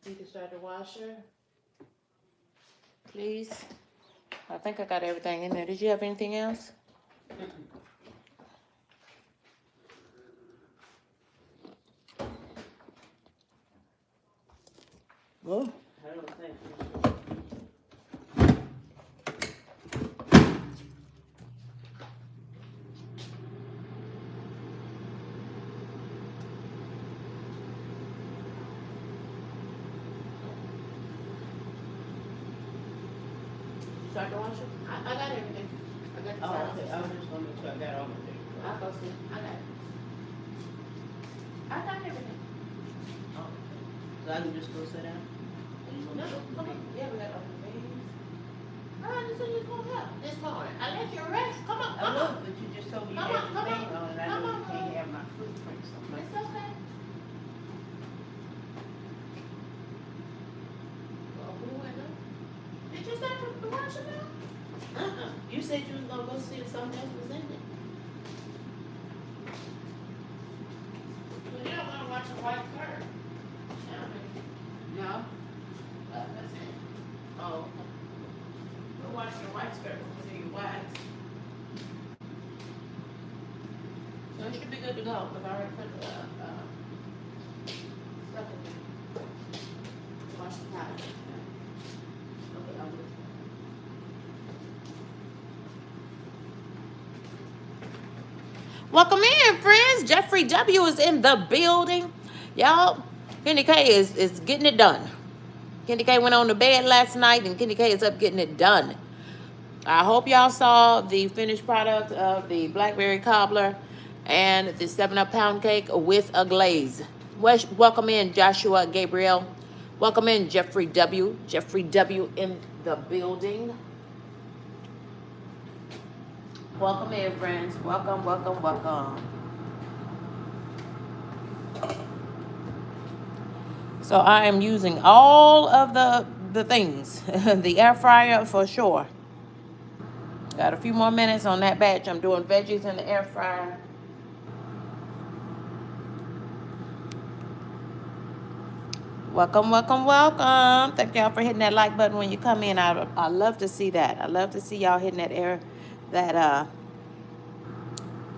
You can start the washer, please. I think I got everything in there. Did you have anything else? Whoa. I don't think. Start the washer? I got everything. I got the towels. Okay. I was just going to make sure I got all of it. I'll go see. I got it. I got everything. Oh. So I can just go sit down? No, come on. Yeah, we got open things. I just said you was going to help this morning. I let you rest. Come on, come on. But you just told me you had the thing on, and I know you can't have my footprint somewhere. It's okay. Well, who went up? Did you start the washer now? You said you was going to go see if something else was in there. Well, you don't want to watch the white first. No? That's it. Oh. We'll watch your white skirt before you wax. So it should be good to go, because I already put the stuff in there. Wash the towel. Okay, I'll do it. Welcome in, friends. Jeffrey W. is in the building. Y'all, KendyK is getting it done. KendyK went on to bed last night, and KendyK is up getting it done. I hope y'all saw the finished product of the blackberry cobbler and the 7-Up pound cake with a glaze. Welcome in, Joshua Gabriel. Welcome in, Jeffrey W. Jeffrey W. in the building. Welcome in, friends. Welcome, welcome, welcome. So I am using all of the things. The air fryer for sure. Got a few more minutes on that batch. I'm doing veggies in the air fryer. Welcome, welcome, welcome. Thank y'all for hitting that like button when you come in. I love to see that. I love to see y'all hitting that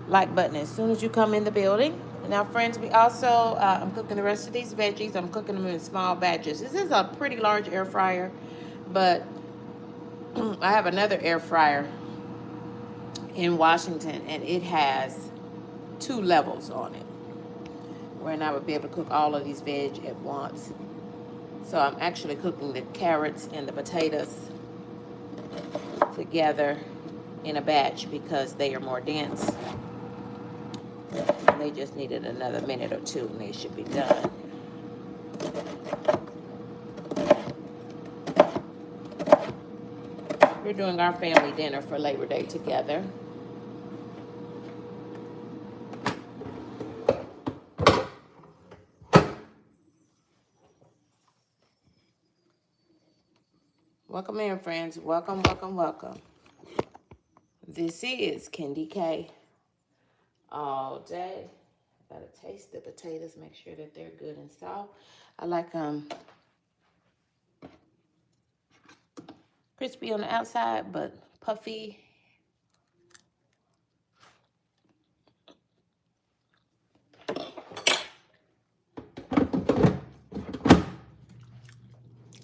like button as soon as you come in the building. Now, friends, we also, I'm cooking the rest of these veggies. I'm cooking them in small batches. This is a pretty large air fryer, but I have another air fryer in Washington, and it has 2 levels on it, where I would be able to cook all of these veg at once. So I'm actually cooking the carrots and the potatoes together in a batch because they are more dense. And they just needed another minute or 2 and they should be done. We're doing our family dinner for Labor Day together. Welcome in, friends. Welcome, welcome, welcome. This is KendyK all day. Gotta taste the potatoes, make sure that they're good and soft. I like crispy on the outside, but puffy.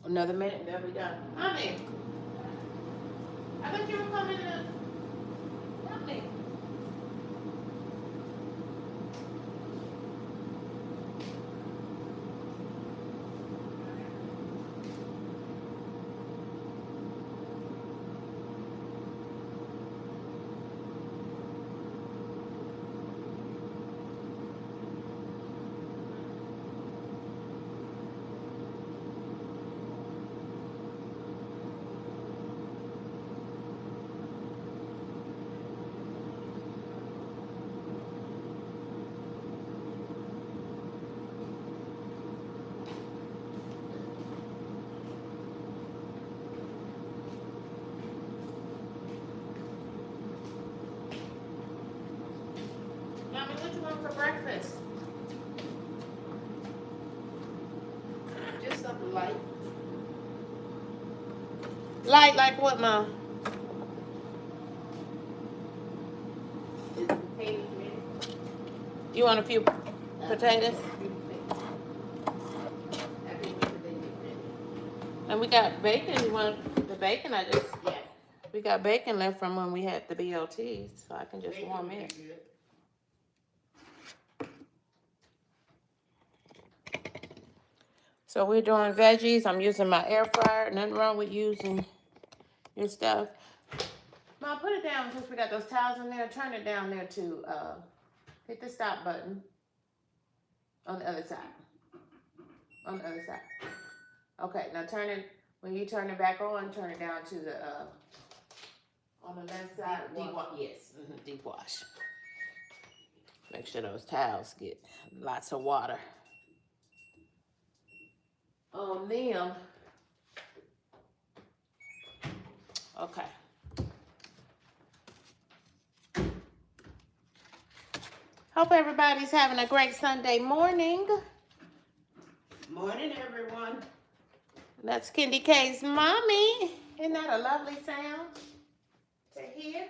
Another minute, they'll be done. Honey, I thought you were coming to help me. Mommy, what you want for breakfast? Just something light. Light like what, Mom? Is the potatoes ready? You want a few potatoes? I think when they get ready. And we got bacon. You want the bacon? Yeah. We got bacon left from when we had the BLTs, so I can just Bacon warm would be it. good. So we're doing veggies. I'm using my air fryer. Nothing wrong with using your stuff. Mom, put it down since we got those towels in there. Turn it down there to hit the stop button on the other side. On the other side. Okay, now turn it, when you turn it back on, turn it down to the, on the left side. Deep wash. Yes, deep wash. Make sure those towels get lots of water on them. Okay. Hope everybody's having a great Sunday morning. Morning, everyone. That's KendyK's mommy. Isn't that a lovely sound to hear?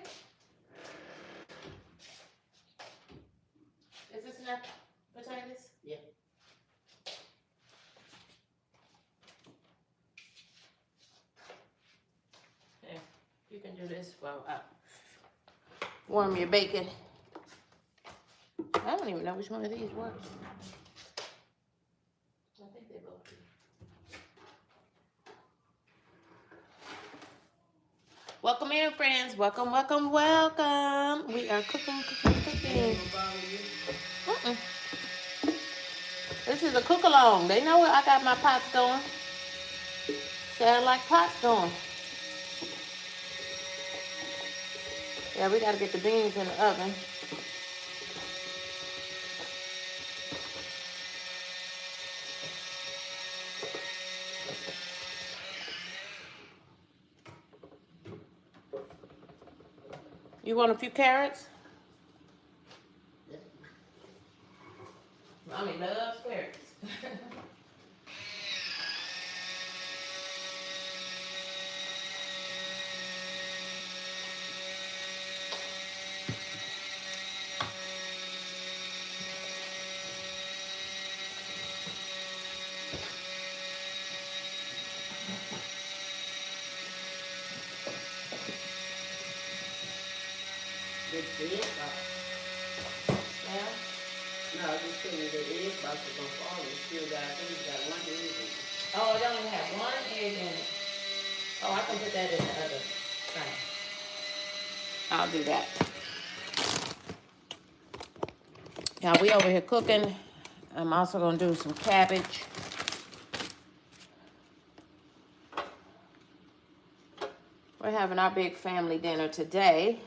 Is this enough potatoes? Yeah. Yeah, you can do this while I warm your bacon. I don't even know which one of these works. I think they both do. Welcome in, friends. Welcome, welcome, welcome. We are cooking. This is a cook along. They know I got my pots going. Sound like pots going. Yeah, we gotta get the beans in the oven. You want a few carrots? Mommy loves carrots. The egg box. Yeah. No, I was just saying the egg box is gonna fall. It still got, I think it's got one egg in it. Oh, it only have one egg in it. Oh, I can put that in the other thing. I'll do that. Now we over here cooking. I'm also gonna do some cabbage. We're having our big family dinner today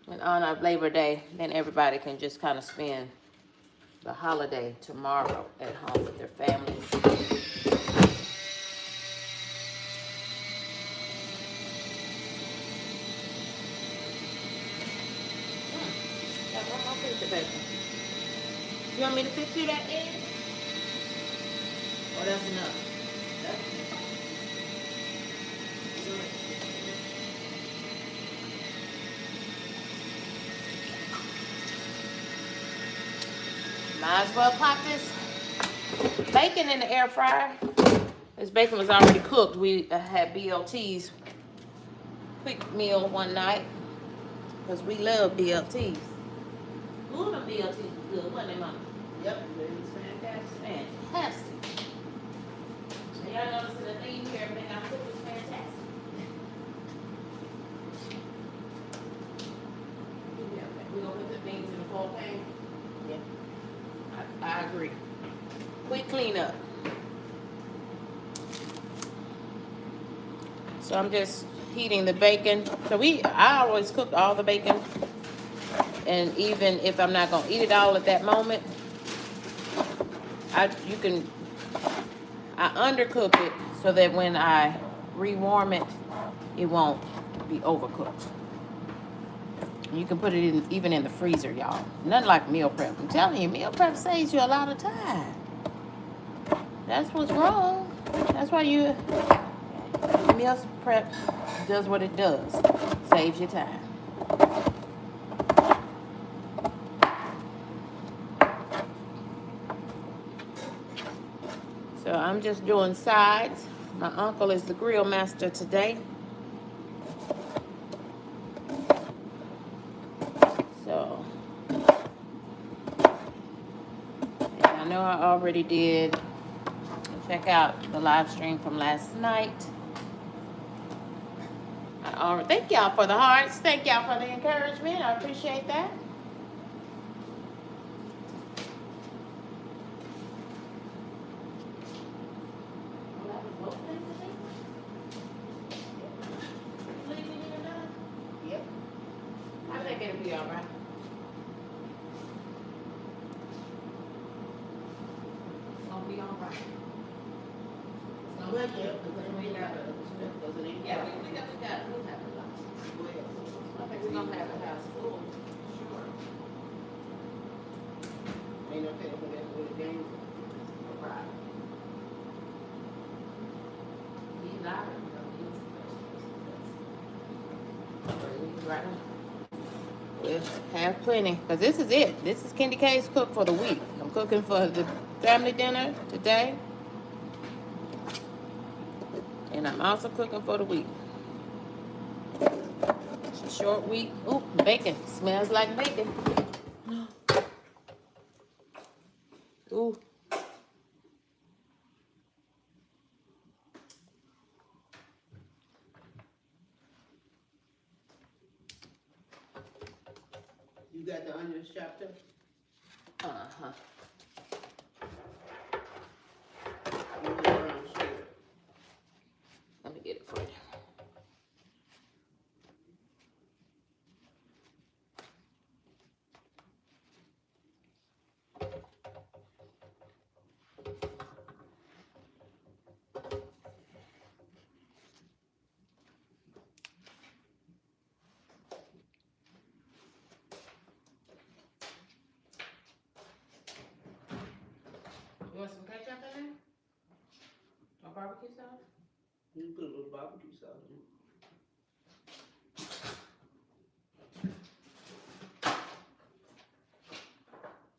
in honor of Labor Day. Then everybody can just kind of spend the holiday tomorrow at home with their families. Got one more piece of bacon. You want me to fix you that egg? Or that's enough? Might as well pop this bacon in the air fryer. This bacon was already cooked. We had BLTs quick meal one night because we love BLTs. Ooh, them BLTs was good, wasn't they, Mama? Yep, it was fantastic. Fantastic. And y'all noticing the theme here, everything I cooked was fantastic. We're gonna put the beans in the full pan. Yeah. I agree. Quick cleanup. So I'm just heating the bacon. So I always cook all the bacon. And even if I'm not gonna eat it all at that moment, I undercook it so that when I rewarm it, it won't be overcooked. You can put it in even in the freezer, y'all. Nothing like meal prep. I'm telling you, meal prep saves you a lot of time. That's what's wrong. That's why you meal prep does what it does. Saves you time. So I'm just doing sides. My uncle is the grill master today. So, and I know I already did. Check out the live stream from last night. Thank y'all for the hearts. Thank y'all for the encouragement. I appreciate that. Yep. I think it'll be all right. It's gonna be all right. Well, yeah, because we got a, doesn't it? Yeah, we'll have a lunch. I think we're gonna have a house full. Sure. Ain't no telling when that's when the game. Right. He's not. Right. We'll have plenty, because this is it. This is KendyK's cook for the week. I'm cooking for the family dinner today. And I'm also cooking for the week. It's a short week. Ooh, bacon. Smells like bacon. Ooh. You got the onions chopped up? Uh-huh. You put brown sugar. Let me get it for you. You want some ketchup in there? Or barbecue sauce? You can put a little barbecue sauce in it.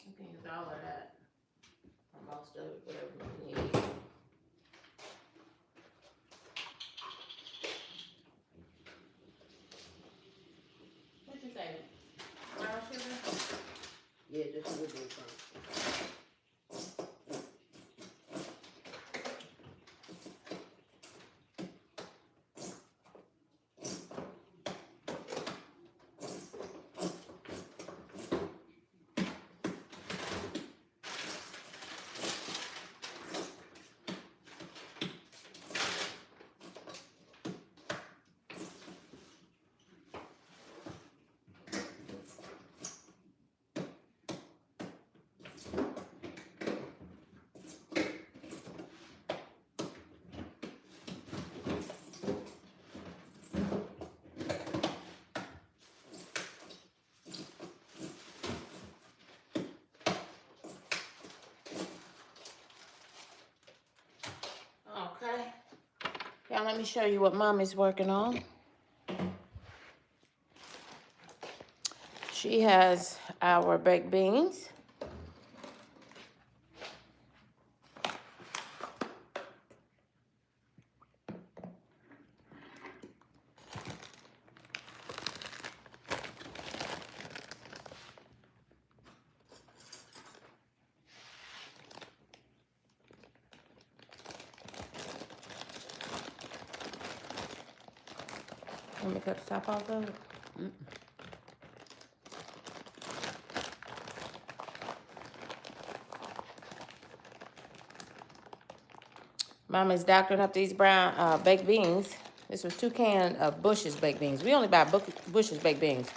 You can use all of that. Or most of it, whatever you need. What you say? Brown sugar? Yeah, just a little bit of Okay. Y'all, let me show you what Mommy's working on. She has our baked beans. Let me cut the top off of it. Mommy's doctoring up these brown baked beans. This was 2 cans of Bush's baked beans. We only buy Bush's baked beans.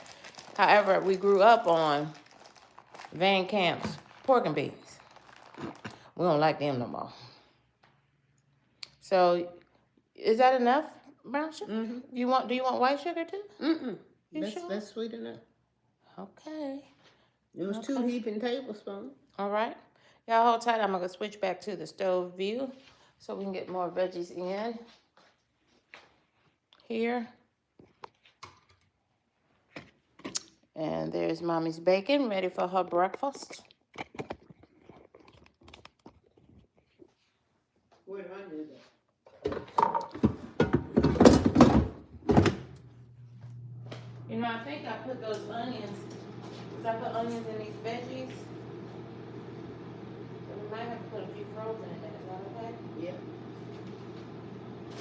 However, we grew up on Van Camp's pork and beans. We don't like them no more. So, is that enough brown sugar? Mm-hmm. Do you want white sugar too? Mm-mm. You sure? That's sweet enough. Okay. It was 2 heaping tablespoons. All right. Y'all hold tight. I'm going to switch back to the stove view so we can get more veggies in here. And there's Mommy's bacon ready for her breakfast. Where do I do that? You know, I think I put those onions, because I put onions in these veggies. So we might have to put a few frozen in there. Is that okay? Yeah.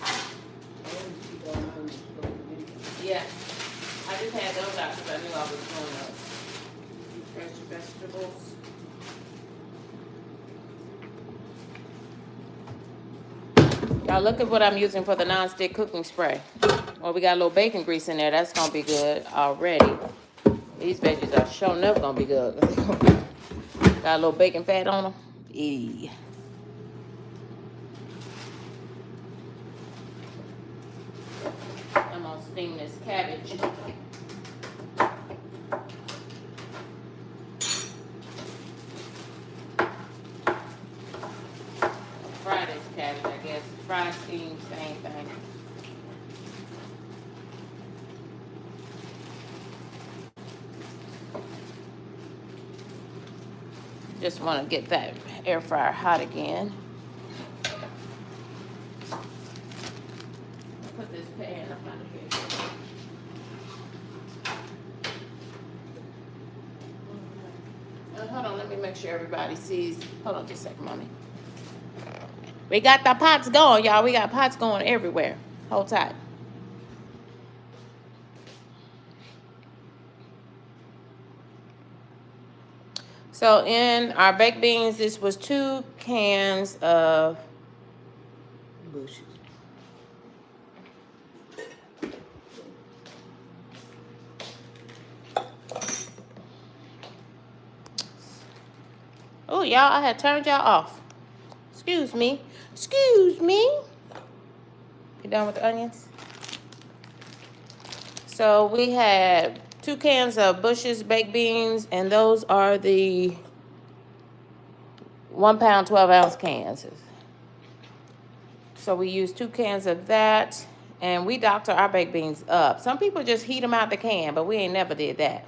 I always keep all my onions frozen in. Yeah. I just had those out because I knew I was doing those. Fresh vegetables. Y'all look at what I'm using for the non-stick cooking spray. Well, we got a little bacon grease in there. That's going to be good already. These veggies are sure enough going to be good. Got a little bacon fat on them. Eee. I'm going to steam this cabbage. Fry this cabbage, I guess. Fry, steam, same thing. Just want to get that air fryer hot again. Put this pan up under here. Hold on, let me make sure everybody sees. Hold on just a second, Mommy. We got the pots going, y'all. We got pots going everywhere. Hold tight. So in our baked beans, this was 2 cans of Bushes. Oh, y'all, I had turned y'all off. Excuse me. Excuse me. You done with the onions? So we had 2 cans of Bush's baked beans, and those are the 1 pound, 12 ounce cans. So we used 2 cans of that, and we doctor our baked beans up. Some people just heat them out the can, but we ain't never did that.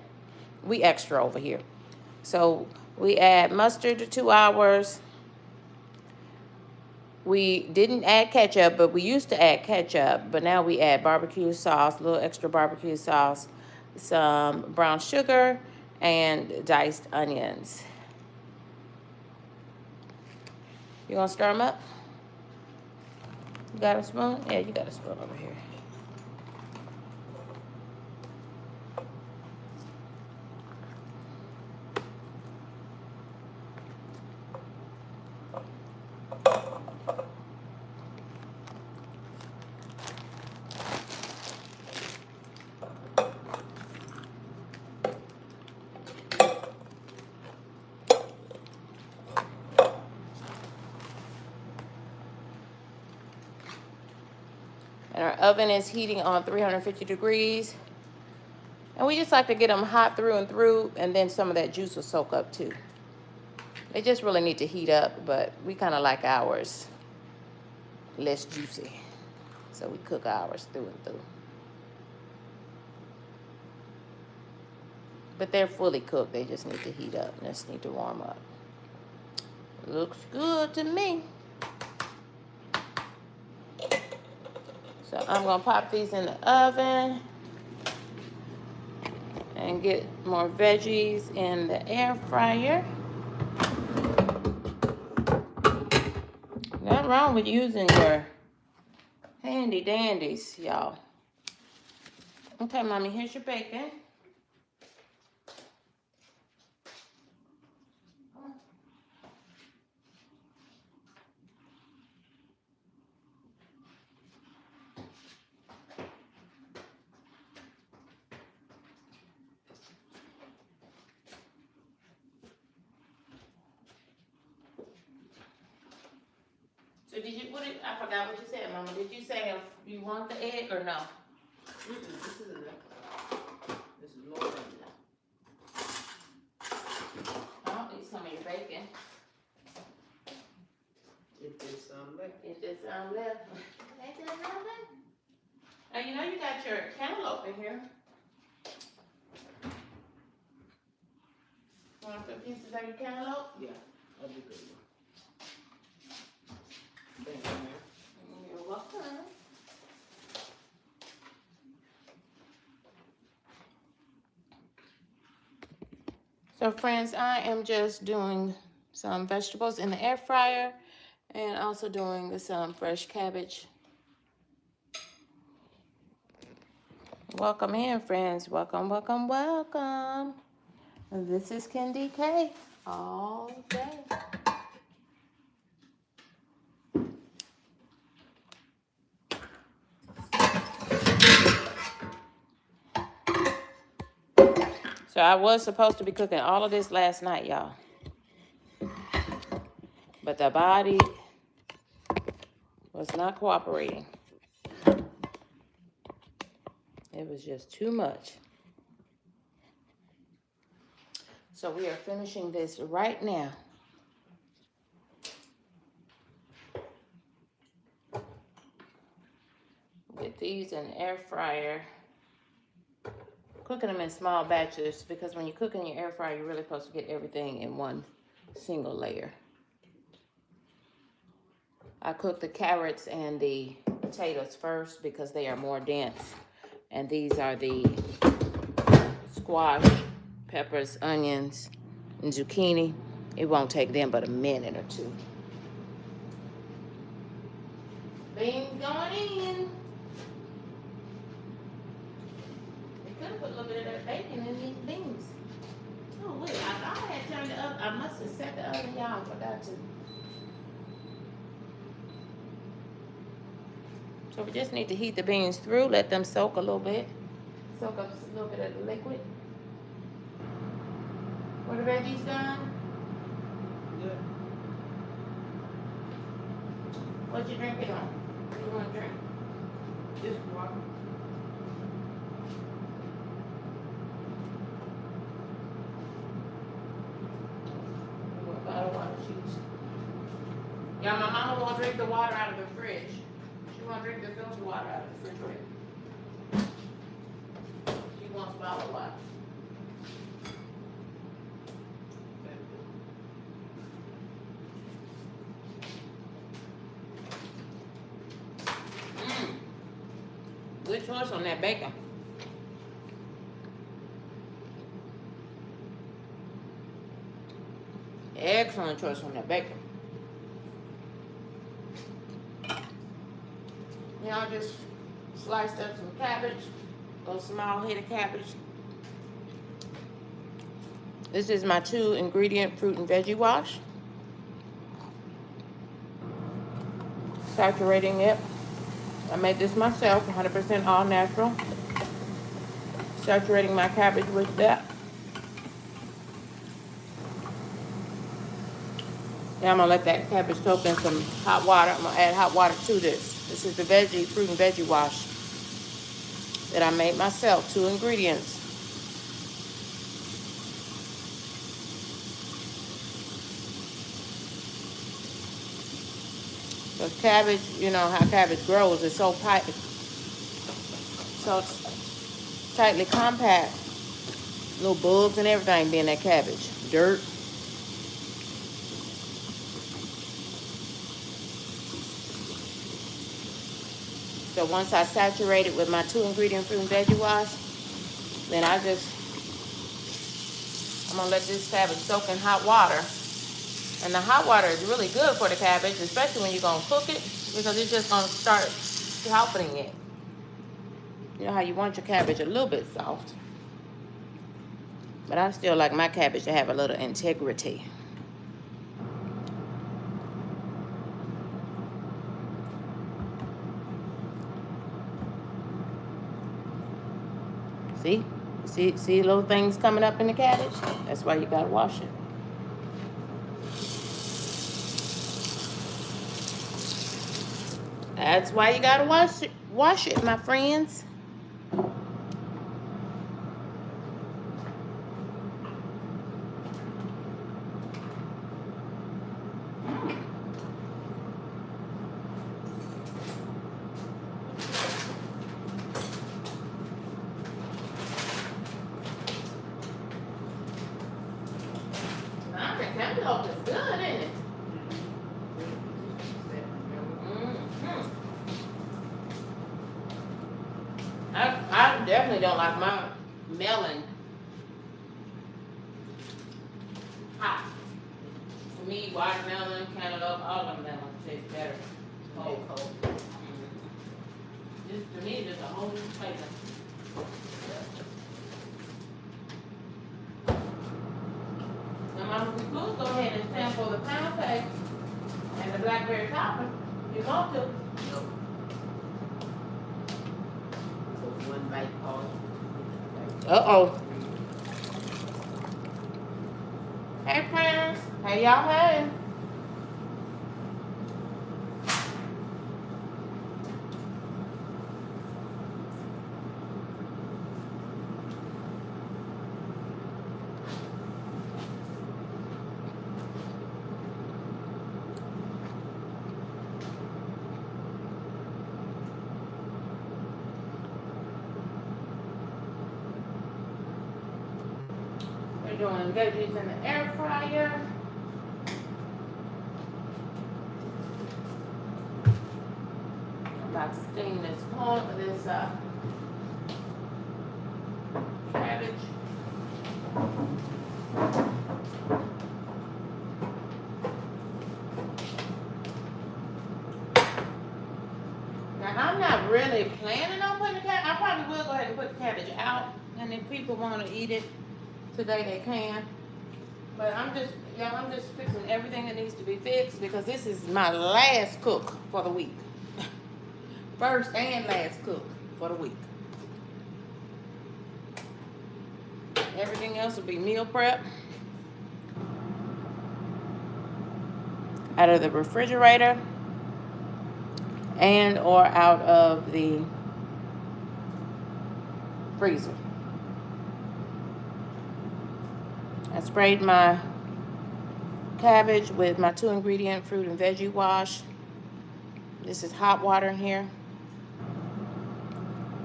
We extra over here. So we add mustard to 2 hours. We didn't add ketchup, but we used to add ketchup, but now we add barbecue sauce, a little extra barbecue sauce, some brown sugar, and diced onions. You gonna stir them up? You got a spoon? Yeah, you got a spoon over here. And our oven is heating on 350 degrees. And we just like to get them hot through and through, and then some of that juice will soak up too. They just really need to heat up, but we kind of like ours less juicy. So we cook ours through and through. But they're fully cooked. They just need to heat up. Just need to warm up. Looks good to me. So I'm going to pop these in the oven and get more veggies in the air fryer. Nothing wrong with using your handy dandies, y'all. Okay, Mommy, here's your bacon. So did you, I forgot what you said, Mama. Did you say if you want the egg or no? This is enough. This is more than enough. some left. Ain't that nothing? And you know you got your cantaloupe in here. Want some pieces of your cantaloupe? Yeah, that'd be good. Thank you, ma'am. You're welcome. So friends, I am just doing some vegetables in the air fryer and also doing some fresh cabbage. Welcome in, friends. Welcome, welcome, welcome. This is KendyK all day. So I was supposed to be cooking all of this last night, y'all. But the body was not cooperating. It was just too much. So we are finishing this right now. With these in the air fryer. Cooking them in small batches because when you cook in your air fryer, you're really supposed to get everything in one single layer. I cook the carrots and the potatoes first because they are more dense. And these are the squash, peppers, onions, and zucchini. It won't take them but a minute or two. Beans going in. We could have put a little bit of that bacon in these beans. Oh, wait, I thought I had turned it up. I must have set the oven down. Forgot to. So we just need to heat the beans through, let them soak a little bit. Soak up a little bit of the liquid. Were the veggies done? Good. What you drinking on? What do you want to drink? Just water. What bottle of water she was. Yeah, my mama won't drink the water out of the fridge. She won't drink the filtered water out of the refrigerator. She wants bottled water. Good choice on that bacon. Excellent choice on that bacon. Yeah, I just sliced up some cabbage, a little small head of cabbage. This is my 2-ingredient fruit and veggie wash. Saturating it. I made this myself, 100% all natural. Saturating my cabbage with that. Now I'm gonna let that cabbage soak in some hot water. I'm gonna add hot water to this. This is the veggie, fruit and veggie wash that I made myself, 2 ingredients. The cabbage, you know how cabbage grows, it's so tightly compact. Little bugs and everything be in that cabbage. Dirt. So once I saturate it with my 2-ingredient fruit and veggie wash, then I'm gonna let this cabbage soak in hot water. And the hot water is really good for the cabbage, especially when you're gonna cook it, because it's just gonna start softening it. You know how you want your cabbage a little bit soft. But I still like my cabbage to have a little integrity. See little things coming up in the cabbage? That's why you gotta wash it. That's why you gotta wash it, my friends. cantaloupe is good, isn't it? Mm-hmm. I definitely don't like my melon hot. To me, watermelon, cantaloupe, all of them melons taste better cold. Just to me, just a whole new flavor. Now, Mama, we could go ahead and sample the pound cake and the blackberry topping if you want to. Nope. So one bite cost. Uh-oh. Hey, friends. Hey, y'all. Hey. We're doing veggies in the air fryer. I'm about to steam this corn, this cabbage. Now I'm not really planning on putting the cabbage. I probably will go ahead and put the cabbage out, and if people want to eat it today, they can. But I'm just fixing everything that needs to be fixed because this is my last cook for the week. First and last cook for the week. Everything else will be meal prep. Out of the refrigerator and or out of the freezer. I sprayed my cabbage with my 2-ingredient fruit and veggie wash. This is hot water in here.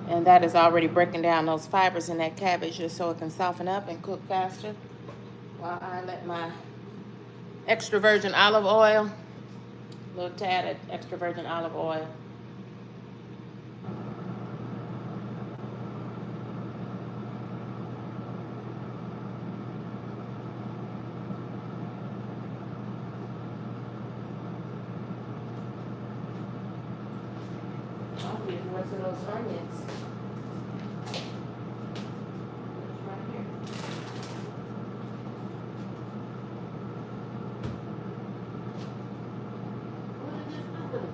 And that is already breaking down those fibers in that cabbage just so it can soften up and cook faster. While I let my extra virgin olive oil, a little tad of extra virgin olive oil. I'll get the rest of those onions. Right here. What did this do with it?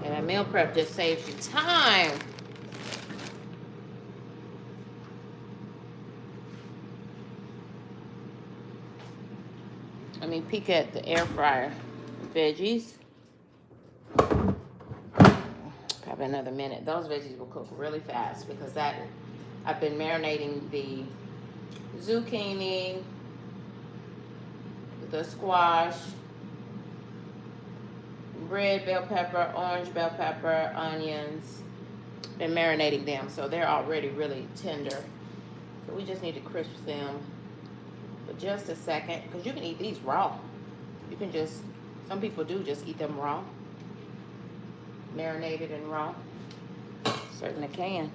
And that meal prep just saves you time. Let me peek at the air fryer veggies. Probably another minute. Those veggies will cook really fast because that I've been marinating the zucchini, the squash, red bell pepper, orange bell pepper, onions. Been marinating them so they're already really tender. So we just need to crisp them for just a second because you can eat these raw. You can just, some people do just eat them raw. Marinated and raw. Certainly can.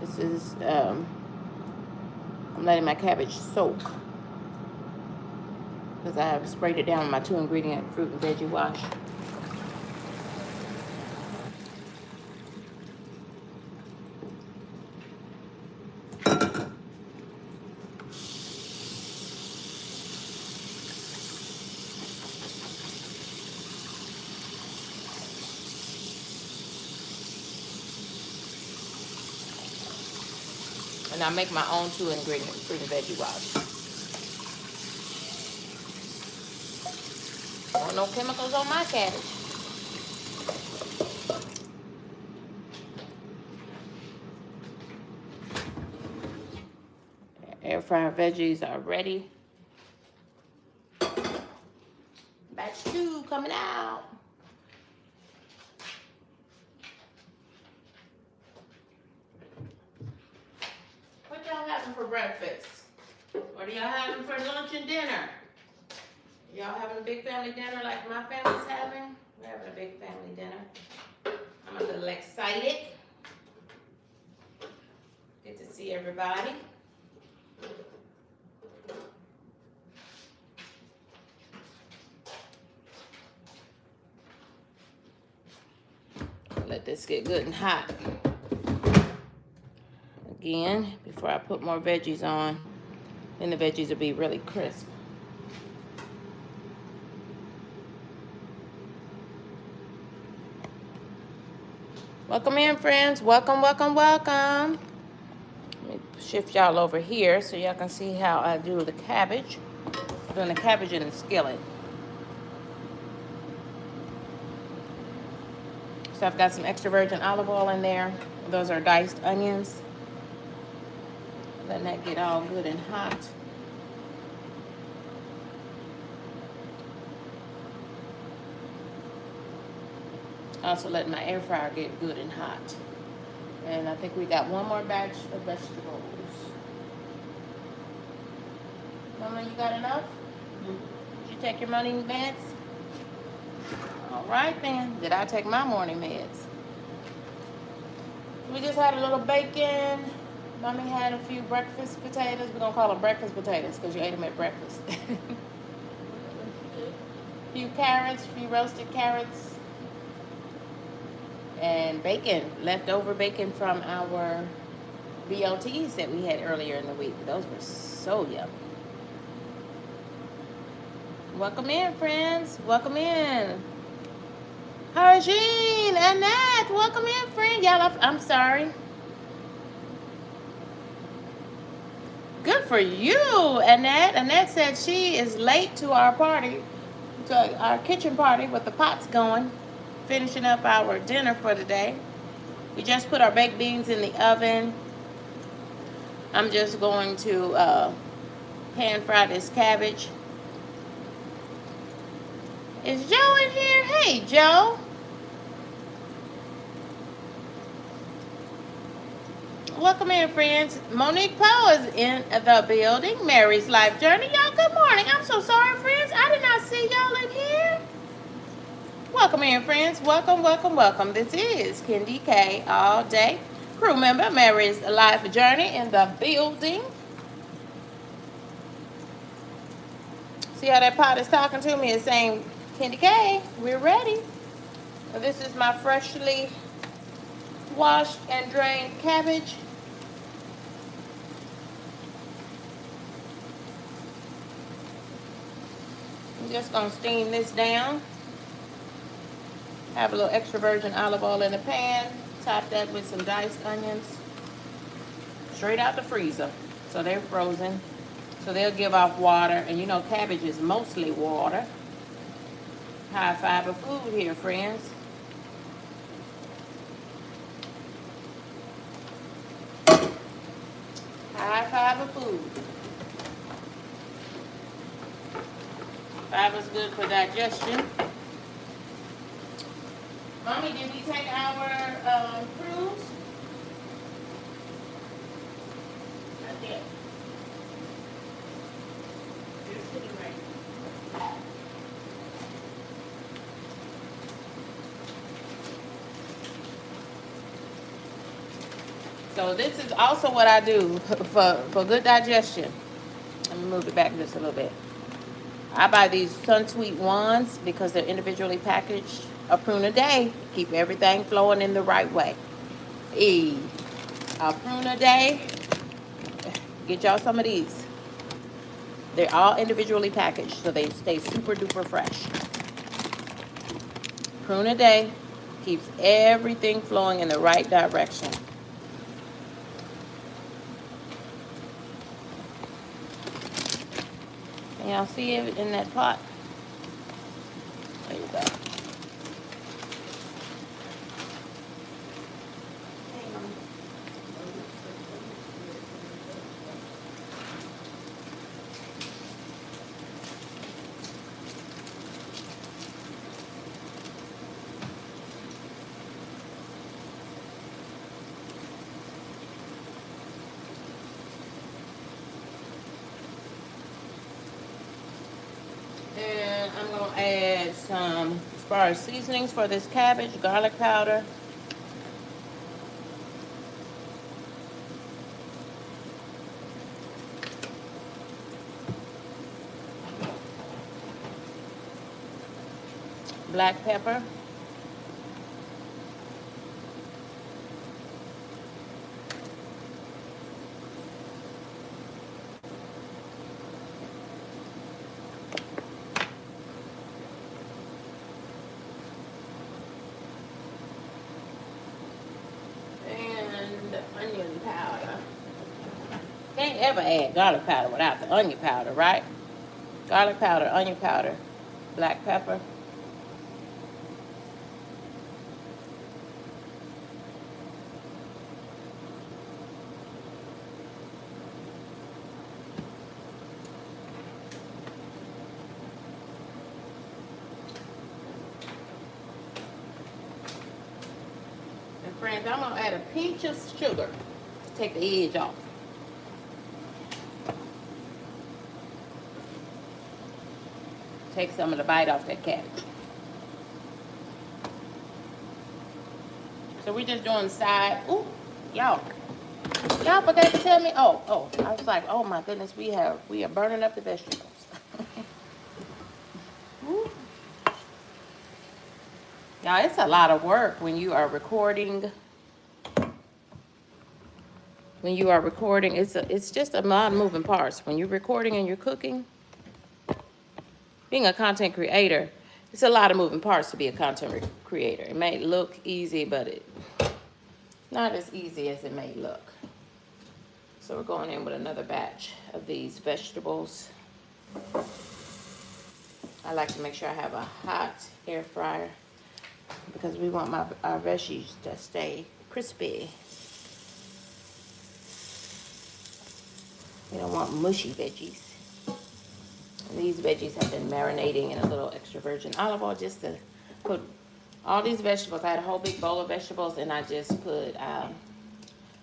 This is, I'm letting my cabbage soak because I have sprayed it down with my 2-ingredient fruit and veggie wash. I make my own 2-ingredient fruit and veggie wash. No chemicals on my cabbage. Air fryer veggies are ready. Batch 2 coming out. What y'all having for breakfast? What are y'all having for lunch and dinner? Y'all having a big family dinner like my family's having? We're having a big family dinner. I'm a little excited. Good to see everybody. Let this get good and hot. Again, before I put more veggies on, then the veggies will be really crisp. Welcome in, friends. Welcome, welcome, welcome. Let me shift y'all over here so y'all can see how I do the cabbage. I'm doing the cabbage in the skillet. So I've got some extra virgin olive oil in there. Those are diced onions. Letting that get all good and hot. Also letting my air fryer get good and hot. And I think we got one more batch of vegetables. Mama, you got enough? Did you take your morning meds? All right then. Did I take my morning meds? We just had a little bacon. Mommy had a few breakfast potatoes. We're gonna call them breakfast potatoes because you ate them at breakfast. A few carrots, a few roasted carrots. And bacon, leftover bacon from our BLTs that we had earlier in the week. Those were so yummy. Welcome in, friends. Welcome in. Harjean, Annette, welcome in, friend. Y'all, I'm sorry. Good for you, Annette. Annette said she is late to our party, to our kitchen party with the pots going. Finishing up our dinner for the day. We just put our baked beans in the oven. I'm just going to pan fry this cabbage. Is Joe in here? Hey, Joe. Welcome in, friends. Monique Poe is in the building. Mary's Life Journey. Y'all, good morning. I'm so sorry, friends. I did not see y'all in here. Welcome in, friends. Welcome, welcome, welcome. This is KendyK all day. Crew member Mary's Life Journey in the building. See how that pot is talking to me? It's saying, KendyK, we're ready. This is my freshly washed and drained cabbage. I'm just going to steam this down. Have a little extra virgin olive oil in the pan. Top that with some diced onions. Straight out the freezer. So they're frozen. So they'll give off water. And you know cabbage is mostly water. High fiber food here, friends. High fiber food. Fiber's good for digestion. Mommy, did we take our cruise? Not yet. You're sitting right. So this is also what I do for good digestion. Let me move it back just a little bit. I buy these Sunsweet ones because they're individually packaged. A prune a day. Keep everything flowing in the right way. A prune a day. Get y'all some of these. They're all individually packaged, so they stay super duper fresh. Prune a day. Keeps everything flowing in the right direction. Can y'all see it in that pot? There you go. And I'm going to add some, as far as seasonings for this cabbage, garlic powder. Black pepper. And onion powder. Can't ever add garlic powder without the onion powder, right? Garlic powder, onion powder, black pepper. And friends, I'm gonna add a pinch of sugar to take the edge off. Take some of the bite off that cabbage. So we're just doing side. Ooh, y'all forgot to tell me. Oh, I was like, oh my goodness, we are burning up the vegetables. Y'all, it's a lot of work when you are recording. When you are recording, it's just a lot of moving parts. When you're recording and you're cooking, being a content creator, it's a lot of moving parts to be a content creator. It may look easy, but it's not as easy as it may look. So we're going in with another batch of these vegetables. I like to make sure I have a hot air fryer because we want our veggies to stay crispy. We don't want mushy veggies. And these veggies have been marinating in a little extra virgin olive oil just to put all these vegetables. I had a whole big bowl of vegetables and I just put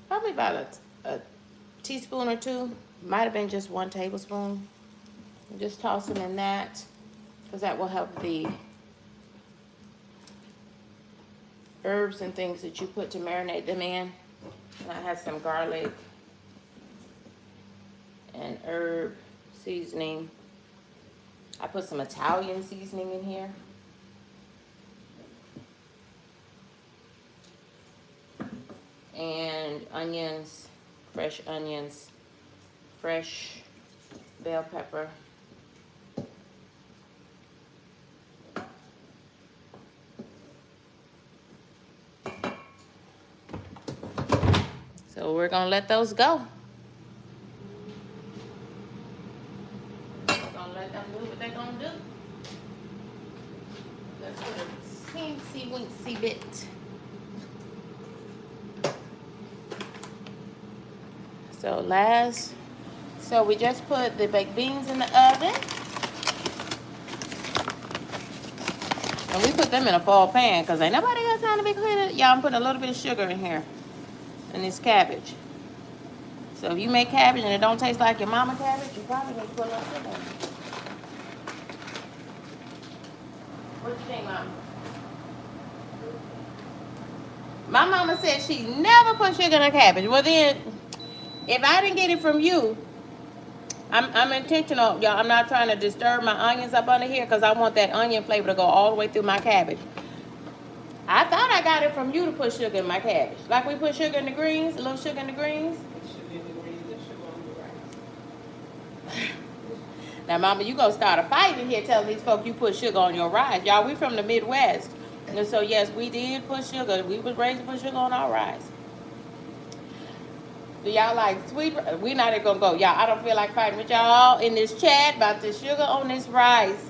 probably about a teaspoon or two. Might have been just 1 tablespoon. And just toss them in that because that will help the herbs and things that you put to marinate them in. And I had some garlic and herb seasoning. I put some Italian seasoning in here. And onions, fresh bell pepper. So we're gonna let those go. We're gonna let them do what they're gonna do. Let's put a teensy wincy bit. So we just put the baked beans in the oven. And we put them in a foil pan because ain't nobody got time to be cleaning. Y'all, I'm putting a little bit of sugar in here. And this cabbage. So if you make cabbage and it don't taste like your mama cabbage, you probably need to put a little sugar in it. What you think, Mama? My mama said she never put sugar in her cabbage. Well then, if I didn't get it from you, I'm intentional, y'all. I'm not trying to disturb my onions up under here because I want that onion flavor to go all the way through my cabbage. I thought I got it from you to put sugar in my cabbage. Like we put sugar in the greens, a little sugar in the greens. Sugar in the greens and sugar on the rice. Now, Mama, you gonna start a fight in here telling these folks you put sugar on your rice. Y'all, we from the Midwest. And so, yes, we did put sugar. We was raised to put sugar on our rice. Do y'all like sweet? We not even gonna go, y'all. I don't feel like fighting with y'all in this chat about the sugar on this rice.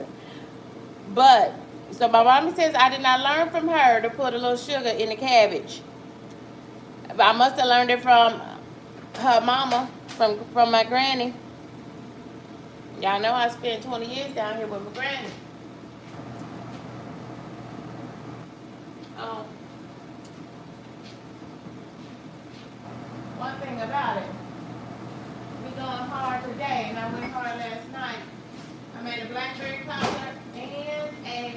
But so my mommy says I did not learn from her to put a little sugar in the cabbage. But I must have learned it from her mama, from my granny. Y'all know I spent 20 years down here with my granny. Um, One thing about it, we going hard today, and I went hard last night. I made a blackberry cobbler and a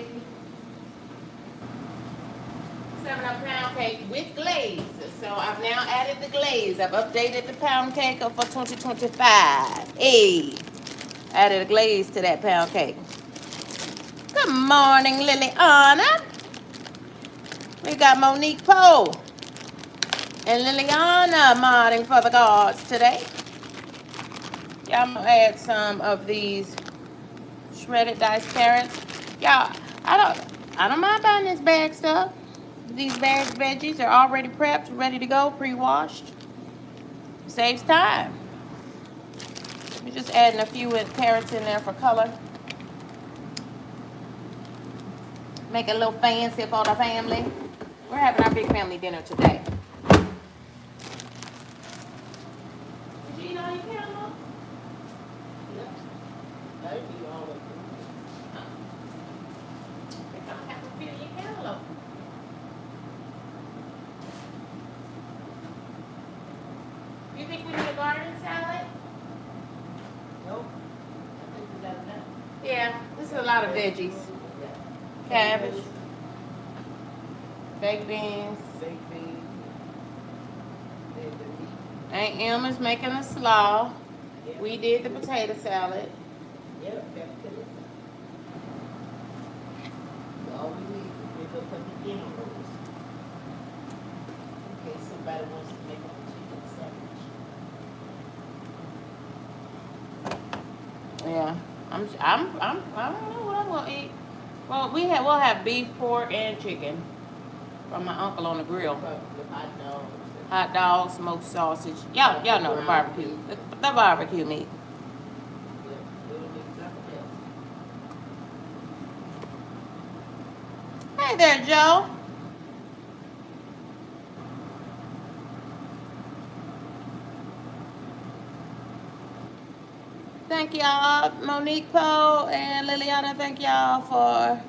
7-up pound cake with glaze. So I've now added the glaze. I've updated the pound cake for 2025. Hey, added a glaze to that pound cake. Good morning, Liliana. We got Monique Poe and Liliana modding for the gods today. Y'all, I'm gonna add some of these shredded diced carrots. Y'all, I don't mind buying this bag stuff. These bagged veggies are already prepped, ready to go, pre-washed. Saves time. We're just adding a few carrots in there for color. Make it a little fancy for the family. We're having our big family dinner today. Did you eat all your cantaloupe? Yep. I eat all of them. You're gonna have to fill your cantaloupe. You think we need a garden salad? Nope. I think we got enough. Yeah, this is a lot of veggies. Cabbage, baked beans. Baked beans. And the meat. Aunt Emma's making a slaw. Yep. We did the potato salad. Yep, that's good. All we need is make up for the dinner rolls. In case somebody wants to make a chicken sandwich. Yeah, I don't know what I'm gonna eat. Well, we'll have beef, pork, and chicken from my uncle on the grill. Probably hot dogs. Hot dogs, smoked sausage. Y'all know the barbecue, the barbecue meat. Yep, little bit something else. Hey there, Joe. Thank y'all, Monique Poe and Liliana. Thank y'all for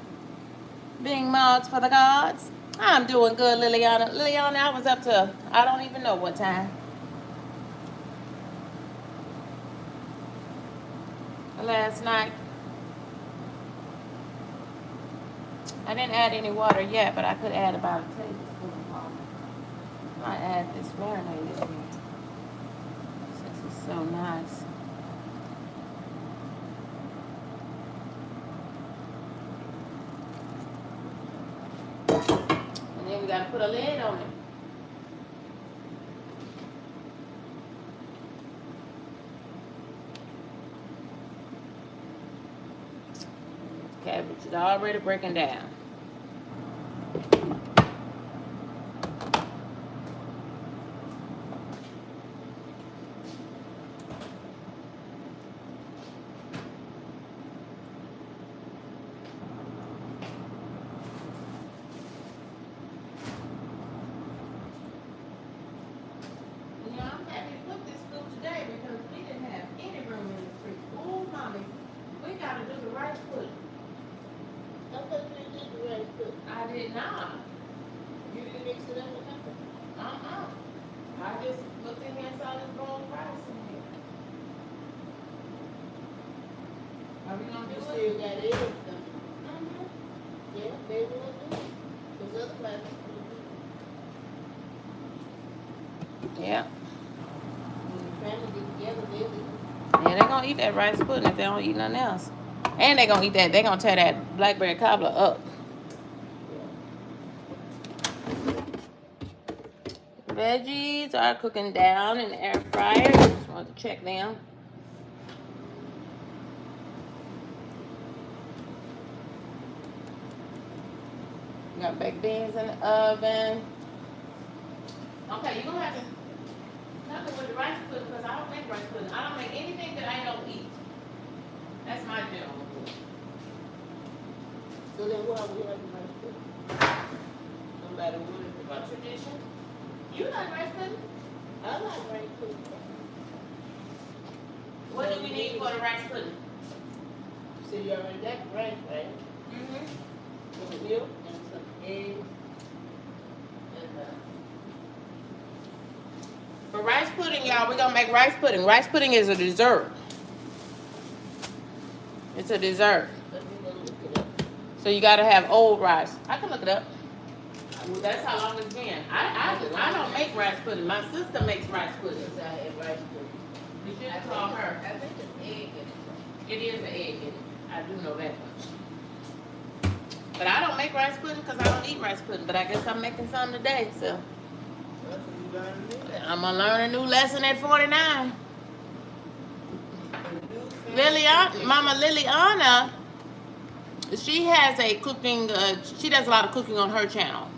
being mods for the gods. I'm doing good, Liliana. Liliana, I was up to, I don't even know what time. Last night. I didn't add any water yet, but I could add about a tablespoon of water. I add this marinade in here since it's so nice. And then we gotta put a lid on it. Cabbage is already breaking down. I'm happy to cook this food today because we didn't have any room in the fridge. Oh, mommy, we gotta do the rice pudding. I thought you did the rice pudding. I did not. You didn't mix it up with nothing? I just looked in here and saw this bowl of rice in here. Are we gonna You do still it? got eggs, don't you? Yeah, maybe we'll do it. Because otherwise, Yeah. when the family get together, they'll eat. Yeah, they're gonna eat that rice pudding if they don't eat nothing else. And they're gonna eat that, they're gonna tear that blackberry cobbler up. Veggies are cooking down in the air fryer. Just wanted to check them. Got baked beans in the oven. Okay, you're gonna have to. No, coming with the rice pudding because I don't make rice pudding. I don't make anything that I don't eat. That's my general rule. So then why we have rice pudding? Somebody wanted to About tradition. You like rice pudding? I like rice pudding. What do we need for the rice pudding? So you already got the rice, right? Mm-hmm. Some milk and some eggs. And For rice pudding, y'all, we're gonna make rice pudding. Rice pudding is a dessert. It's a dessert. let me go look it up. So you gotta have old rice. I can look it up. Well, that's how long it's been. I don't make rice pudding. My sister makes rice pudding. Since I had rice pudding. You should call her. I think it's egg in it. It is an egg in it. I do know that much. But I don't make rice pudding because I don't eat rice pudding. But I guess I'm making some today, so That's when you learn to do that. I'm gonna learn a new lesson at 49. Mama Liliana, she has a cooking. She does a lot of cooking on her channel.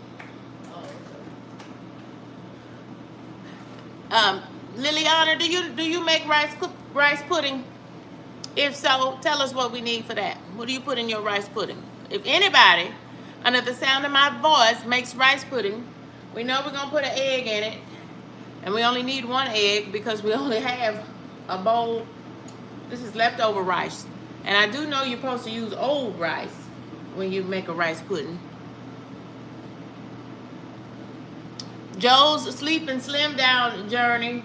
Liliana, do you make rice pudding? If so, tell us what we need for that. What do you put in your rice pudding? If anybody, under the sound of my voice, makes rice pudding, we know we're gonna put an egg in it, and we only need one egg because we only have a bowl. This is leftover rice, and I do know you're supposed to use old rice when you make a rice pudding. Joe's Sleep and Slim Down journey.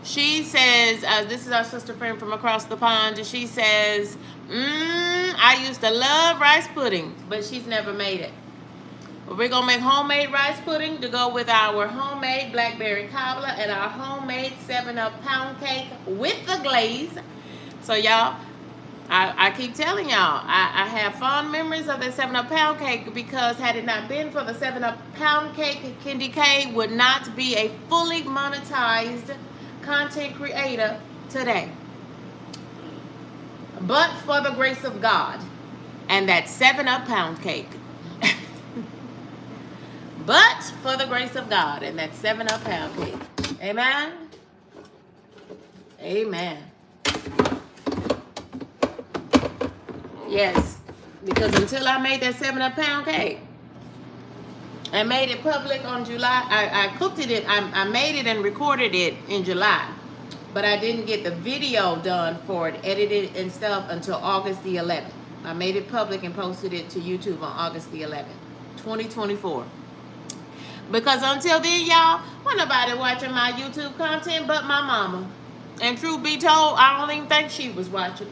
She says, this is our sister friend from across the pond, and she says, I used to love rice pudding, but she's never made it. But we're going to make homemade rice pudding to go with our homemade blackberry cobbler and our homemade 7-Up pound cake with the glaze. So, y'all, I keep telling y'all, I have fond memories of that 7-Up pound cake because had it not been for the 7-Up pound cake, KendyK would not be a fully monetized content creator today. But for the grace of God and that 7-Up pound cake. But for the grace of God and that 7-Up pound cake. Amen. Amen. Yes, because until I made that 7-Up pound cake and made it public on July, I cooked it, I made it and recorded it in July, but I didn't get the video done for it, edited and stuff until August the 11th. I made it public and posted it to YouTube on August the 11th, 2024. Because until then, y'all, wasn't nobody watching my YouTube content but my mama. And truth be told, I don't even think she was watching.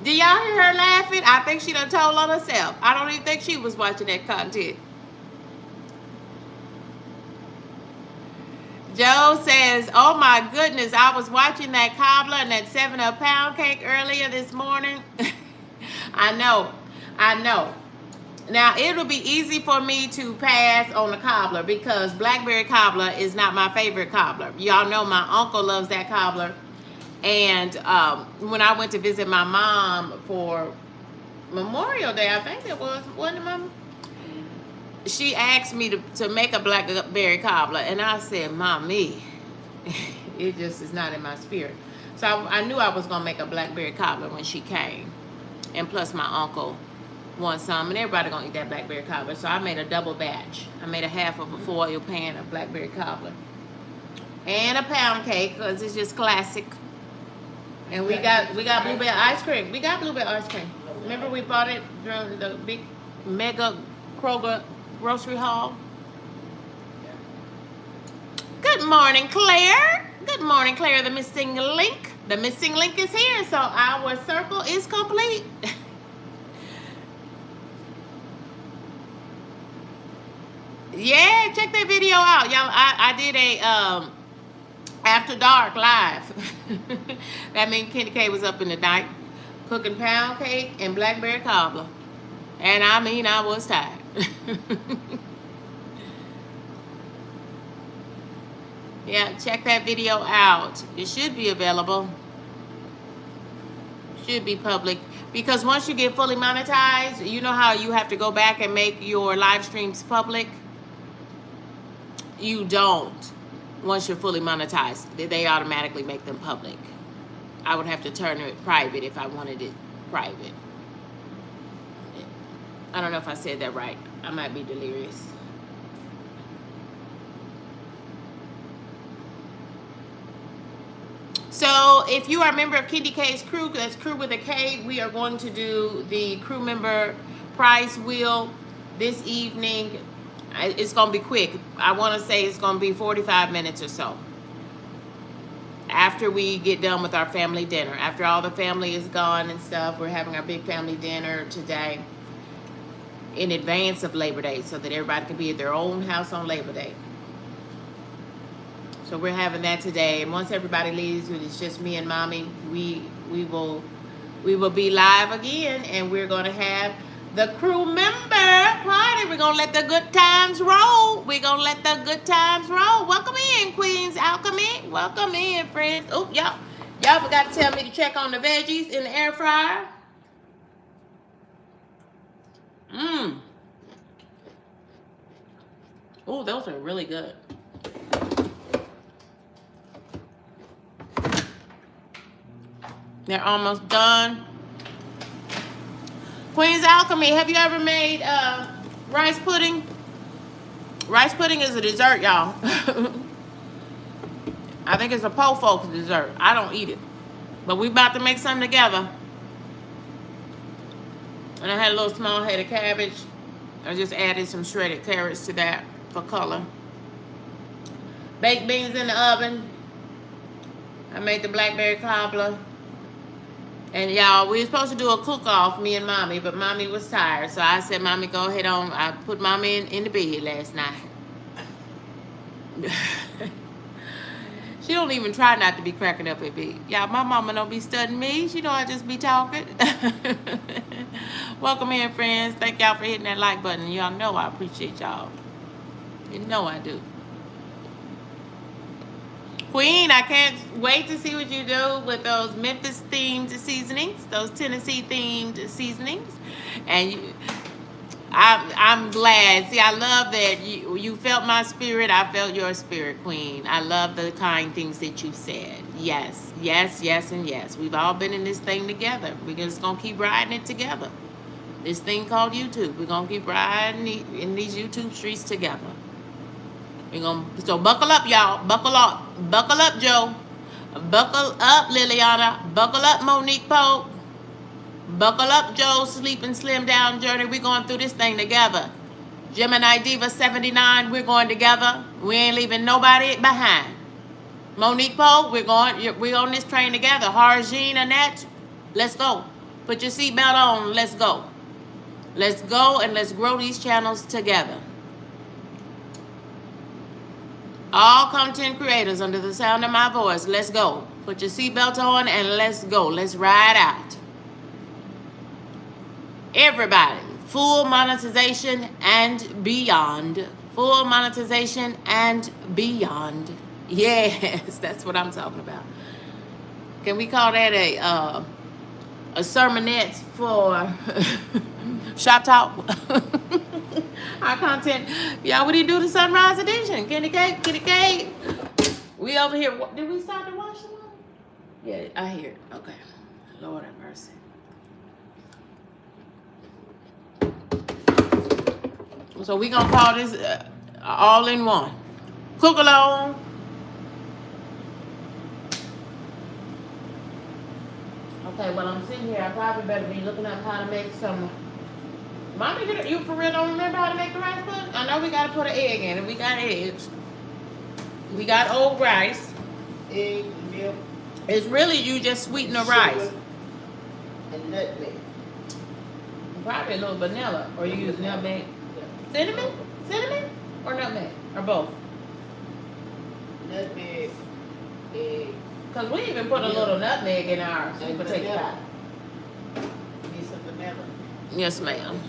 Do y'all hear her laughing? I think she done told on herself. I don't even think she was watching that content. Joe says, oh my goodness, I was watching that cobbler and that 7-Up pound cake earlier this morning. I know. Now, it'll be easy for me to pass on the cobbler because blackberry cobbler is not my favorite cobbler. Y'all know my uncle loves that cobbler. And when I went to visit my mom for Memorial Day, I think it was, wasn't it, Mama? She asked me to make a blackberry cobbler. And I said, Mommy, it just is not in my spirit. So I knew I was going to make a blackberry cobbler when she came. And plus my uncle want some, and everybody gonna eat that blackberry cobbler. So I made a double batch. I made a half of a foil pan of blackberry cobbler and a pound cake because it's just classic. And we got blueberry ice cream. We got blueberry ice cream. Remember we bought it during the big mega Kroger grocery haul. Good morning, Claire. Good morning, Claire. The missing link. The missing link is here, so our circle is complete. Yeah, check that video out, y'all. I did a after dark live. That means KendyK was up in the night cooking pound cake and blackberry cobbler, and I mean I was tired. Yeah, check that video out. It should be available. Should be public. Because once you get fully monetized, you know how you have to go back and make your live streams public? you don't. Once you're fully monetized, they automatically make them public. I would have to turn it private if I wanted it private. I don't know if I said that right. I might be delirious. So if you are a member of KendyK's crew, that's crew with a K, we are going to do the crew member prize wheel this evening. It's going to be quick. I want to say it's going to be 45 minutes or so. After we get done with our family dinner, after all the family is gone and stuff, we're having our big family dinner today in advance of Labor Day so that everybody can be at their own house on Labor Day. So we're having that today, and once everybody leaves, it's just me and Mommy. We will be live again, and we're gonna have the crew member party. We're gonna let the good times roll. We're gonna let the good times roll. Welcome in, Queen's Alchemy. Welcome in, friends. Oh, y'all forgot to tell me to check on the veggies in the air fryer. Oh, those are really good. They're almost done. Queen's Alchemy, have you ever made rice pudding? Rice pudding is a dessert, y'all. I think it's a po' folks dessert. I don't eat it. But we about to make something together. And I had a little small head of cabbage. I just added some shredded carrots to that for color. Baked beans in the oven. I made the blackberry cobbler. And y'all, we were supposed to do a cook-off, me and Mommy, but Mommy was tired. So I said, Mommy, go ahead on. I put Mommy in the bed last night. She don't even try not to be cracking up at me. Y'all, my mama don't be studying me. She know I just be talking. Welcome in, friends. Thank y'all for hitting that like button. Y'all know I appreciate y'all. You know I do. Queen, I can't wait to see what you do with those Memphis-themed seasonings, those Tennessee-themed seasonings. And I'm glad. See, I love that you felt my spirit. I felt your spirit, Queen. I love the kind things that you said. Yes, yes, yes, and yes. We've all been in this thing together. We're just going to keep riding it together. This thing called YouTube. We're going to keep riding in these YouTube streets together. So buckle up, y'all. Buckle up. Buckle up, Joe. Buckle up, Liliana. Buckle up, Monique Pope. Buckle up, Joe. Sleep and Slim Down Journey. We're going through this thing together. Gemini Diva 79. We're going together. We ain't leaving nobody behind. Monique Pope. We're on this train together. Harjean, Annette. Let's go. Put your seatbelt on. Let's go. Let's go and let's grow these channels together. All content creators under the sound of my voice, let's go. Put your seatbelt on and let's go. Let's ride out. Everybody, full monetization and beyond. Full monetization and beyond. Yes, that's what I'm talking about. Can we call that a sermonette for Shop Talk? Our content, y'all, we didn't do the sunrise edition. KendyK. We over here. Did we start to wash them off? Yeah, I hear it. Okay. Lord have mercy. So we gonna call this all in one. Cook along. Okay, well I'm sitting here. I probably better be looking up how to make some. Mommy, you for real don't remember how to make the rice pudding? I know we gotta put an egg in it. We got eggs. We got old rice. Egg, milk. It's really you just sweeten the rice. And nutmeg. Probably a little vanilla. Or you use nutmeg. Cinnamon? Cinnamon? Or nutmeg? Or both? Nutmeg, egg. Because we even put a little nutmeg in our sweet potato pie. Need some vanilla. Yes, ma'am.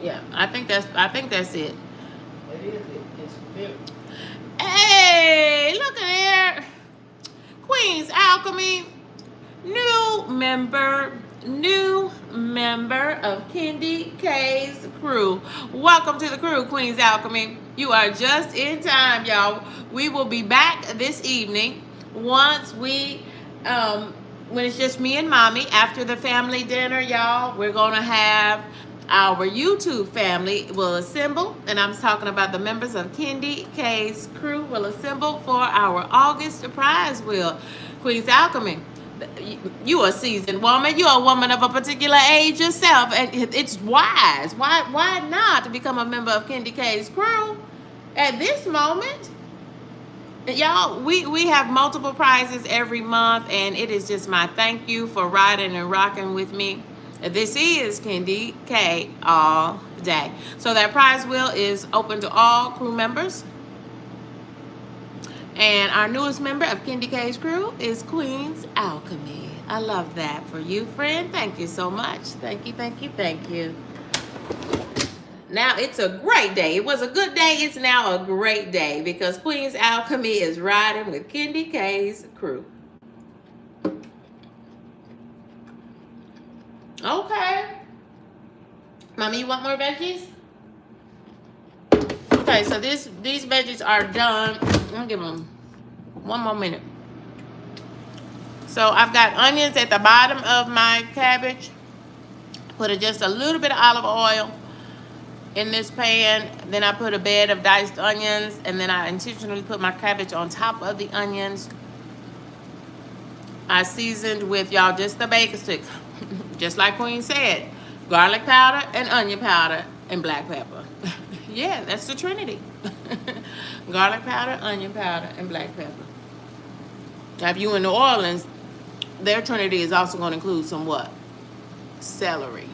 Yeah, I think that's it. It is. It's milk. Hey, look at there. Queen's Alchemy. New member of KendyK's crew. Welcome to the crew, Queen's Alchemy. You are just in time, y'all. We will be back this evening once when it's just me and mommy after the family dinner, y'all. We're going to have our YouTube family will assemble, and I'm talking about the members of KendyK's crew will assemble for our August prize wheel. Queen's Alchemy. You a seasoned woman. You're a woman of a particular age yourself, and it's wise. Why not to become a member of KendyK's crew at this moment? Y'all, we have multiple prizes every month, and it is just my thank you for riding and rocking with me. This is KendyK all day. So that prize wheel is open to all crew members. And our newest member of KendyK's crew is Queen's Alchemy. I love that for you, friend. Thank you so much. Thank you, thank you, thank you. Now it's a great day. It was a good day. It's now a great day because Queen's Alchemy is riding with KendyK's crew. Okay. Mommy, you want more veggies? Okay, so these veggies are done. I'm gonna give them one more minute. So I've got onions at the bottom of my cabbage. Put just a little bit of olive oil in this pan. Then I put a bed of diced onions, and then I intentionally put my cabbage on top of the onions. I seasoned with, y'all, just the bacon stick, just like Queen said, garlic powder and onion powder and black pepper. Yeah, that's the Trinity. Garlic powder, onion powder, and black pepper. Now, if you in New Orleans, their Trinity is also going to include some what? Celery.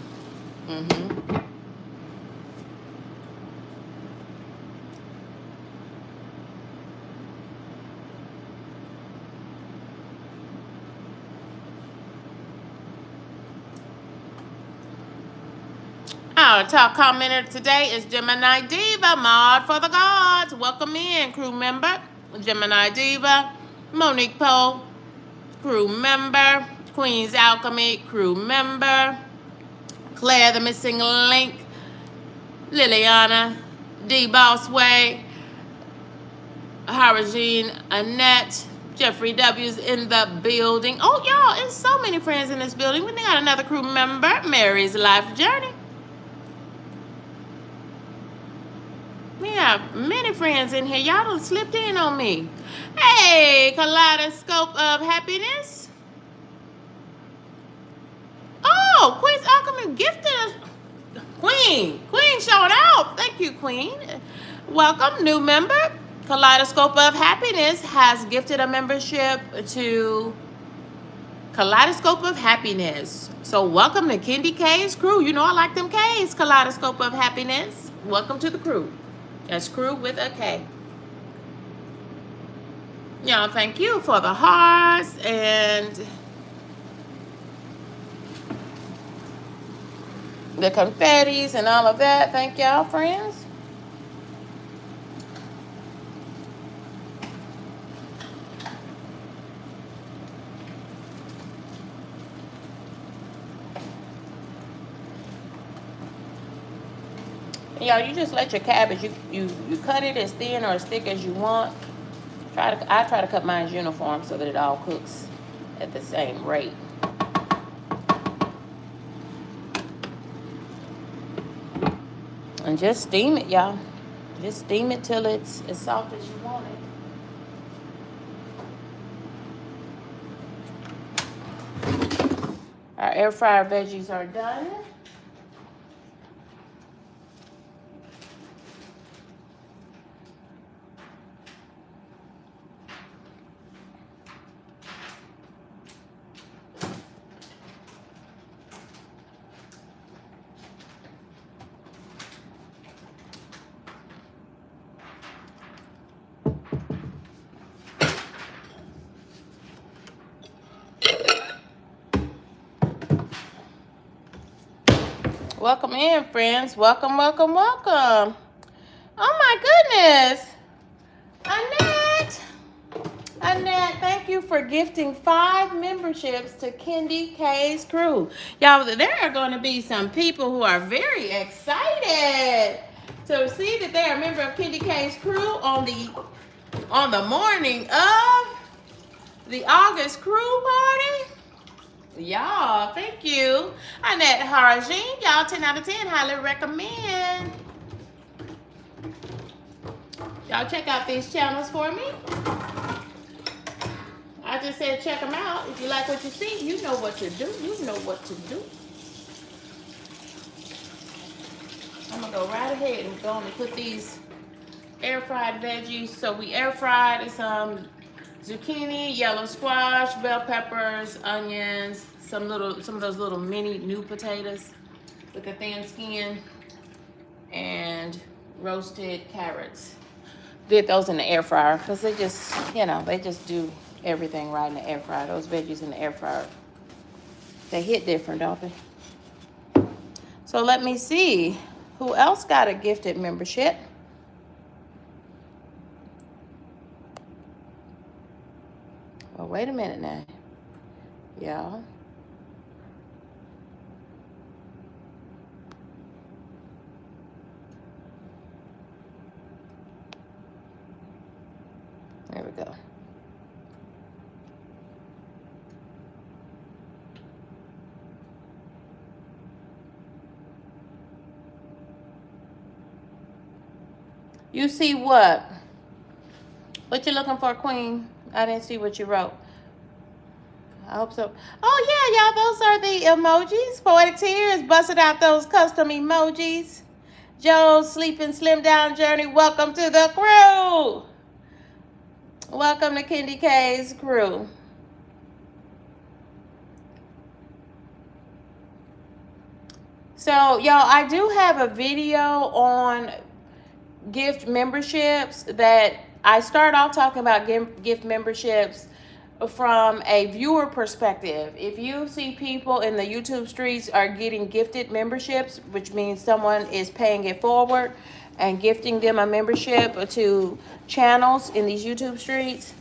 Our top commenter today is Gemini Diva, mod for the gods. Welcome in, crew member. Gemini Diva, Monique Poe, crew member. Queen's Alchemy, crew member. Claire the Missing Link, Liliana, D Bossway, Harajine Annette, Jeffrey W's in the building. Oh, y'all, there's so many friends in this building. We got another crew member, Mary's Life Journey. We have many friends in here. Y'all done slipped in on me. Hey, Kaleidoscope of Happiness. Oh, Queen's Alchemy gifted us. Queen showed out. Thank you, Queen. Welcome, new member. Kaleidoscope of Happiness has gifted a membership to Kaleidoscope of Happiness. So welcome to KendyK's crew. You know I like them K's. Kaleidoscope of Happiness. Welcome to the crew. That's crew with a K. Y'all, thank you for the hearts and the confettis and all of that. Thank y'all, friends. Y'all, you just let your cabbage, you cut it as thin or as thick as you want. I try to cut mine uniform so that it all cooks at the same rate. And just steam it, y'all. Just steam it till it's as soft as you want it. Our air fryer veggies are done. Welcome in, friends. Welcome, welcome, welcome. Oh my goodness. Annette, thank you for gifting 5 memberships to KendyK's crew. Y'all, there are going to be some people who are very excited to see that they are a member of KendyK's crew on the morning of the August crew party. Y'all, thank you. Annette Harjin, y'all 10 out of 10, highly recommend. Y'all check out these channels for me. I just said check them out. If you like what you see, you know what to do. You know what to do. I'm gonna go right ahead and go and put these air fried veggies. So we air fried some zucchini, yellow squash, bell peppers, onions, some of those little mini new potatoes with the thin skin, and roasted carrots. Did those in the air fryer because they just, they just do everything right in the air fryer. Those veggies in the air fryer, they hit different, don't they? So let me see who else got a gifted membership. Oh, wait a minute now, y'all. There we go. You see what? What you looking for, Queen? I didn't see what you wrote. I hope so. Oh, yeah, y'all. Those are the emojis. Poetic Tears busted out those custom emojis. Joe's Sleeping Slim Down Journey. Welcome to the crew. Welcome to KendyK's crew. So, y'all, I do have a video on gift memberships that I start off talking about gift memberships from a viewer perspective. If you see people in the YouTube streets are getting gifted memberships, which means someone is paying it forward and gifting them a membership to channels in these YouTube streets.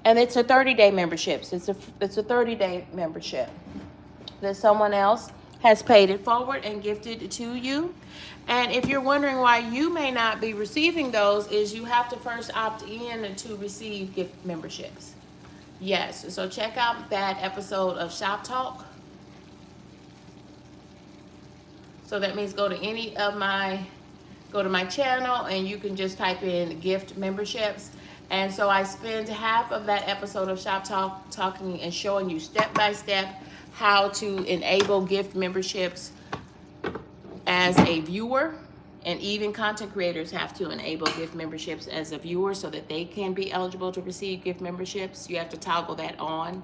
And it's a 30-day membership. It's a 30-day membership that someone else has paid it forward and gifted to you. And if you're wondering why you may not be receiving those, is you have to first opt in to receive gift memberships. Yes, so check out that episode of Shop Talk. So that means go to my channel and you can just type in gift memberships. And so I spend half of that episode of Shop Talk talking and showing you step by step how to enable gift memberships as a viewer. And even content creators have to enable gift memberships as a viewer so that they can be eligible to receive gift memberships. You have to toggle that on.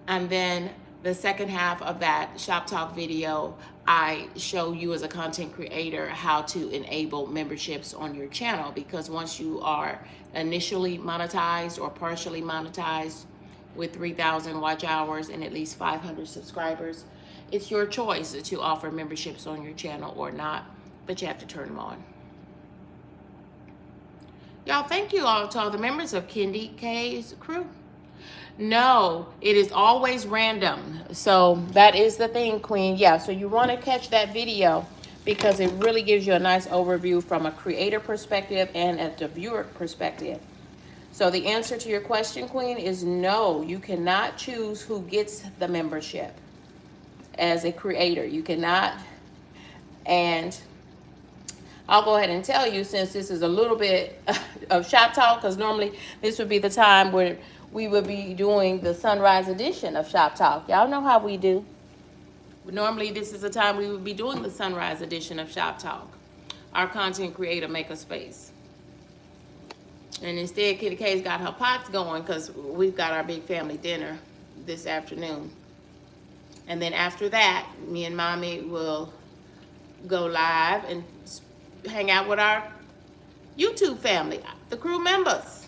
And then the second half of that Shop Talk video, I show you as a content creator how to enable memberships on your channel, because once you are initially monetized or partially monetized with 3,000 watch hours and at least 500 subscribers, it's your choice to offer memberships on your channel or not, but you have to turn them on. Y'all, thank you all to all the members of KendyK's crew. No, it is always random. So that is the thing, Queen. Yeah, so you want to catch that video because it really gives you a nice overview from a creator perspective and at the viewer perspective. So the answer to your question, Queen, is no. You cannot choose who gets the membership as a creator. You cannot. And I'll go ahead and tell you, since this is a little bit of Shop Talk, because normally this would be the time where we would be doing the sunrise edition of Shop Talk. Y'all know how we do. Normally this is the time we would be doing the sunrise edition of Shop Talk, our content creator makerspace. And instead, KendyK's got her pots going because we've got our big family dinner this afternoon. And then after that, me and Mommy will go live and hang out with our YouTube family, the crew members,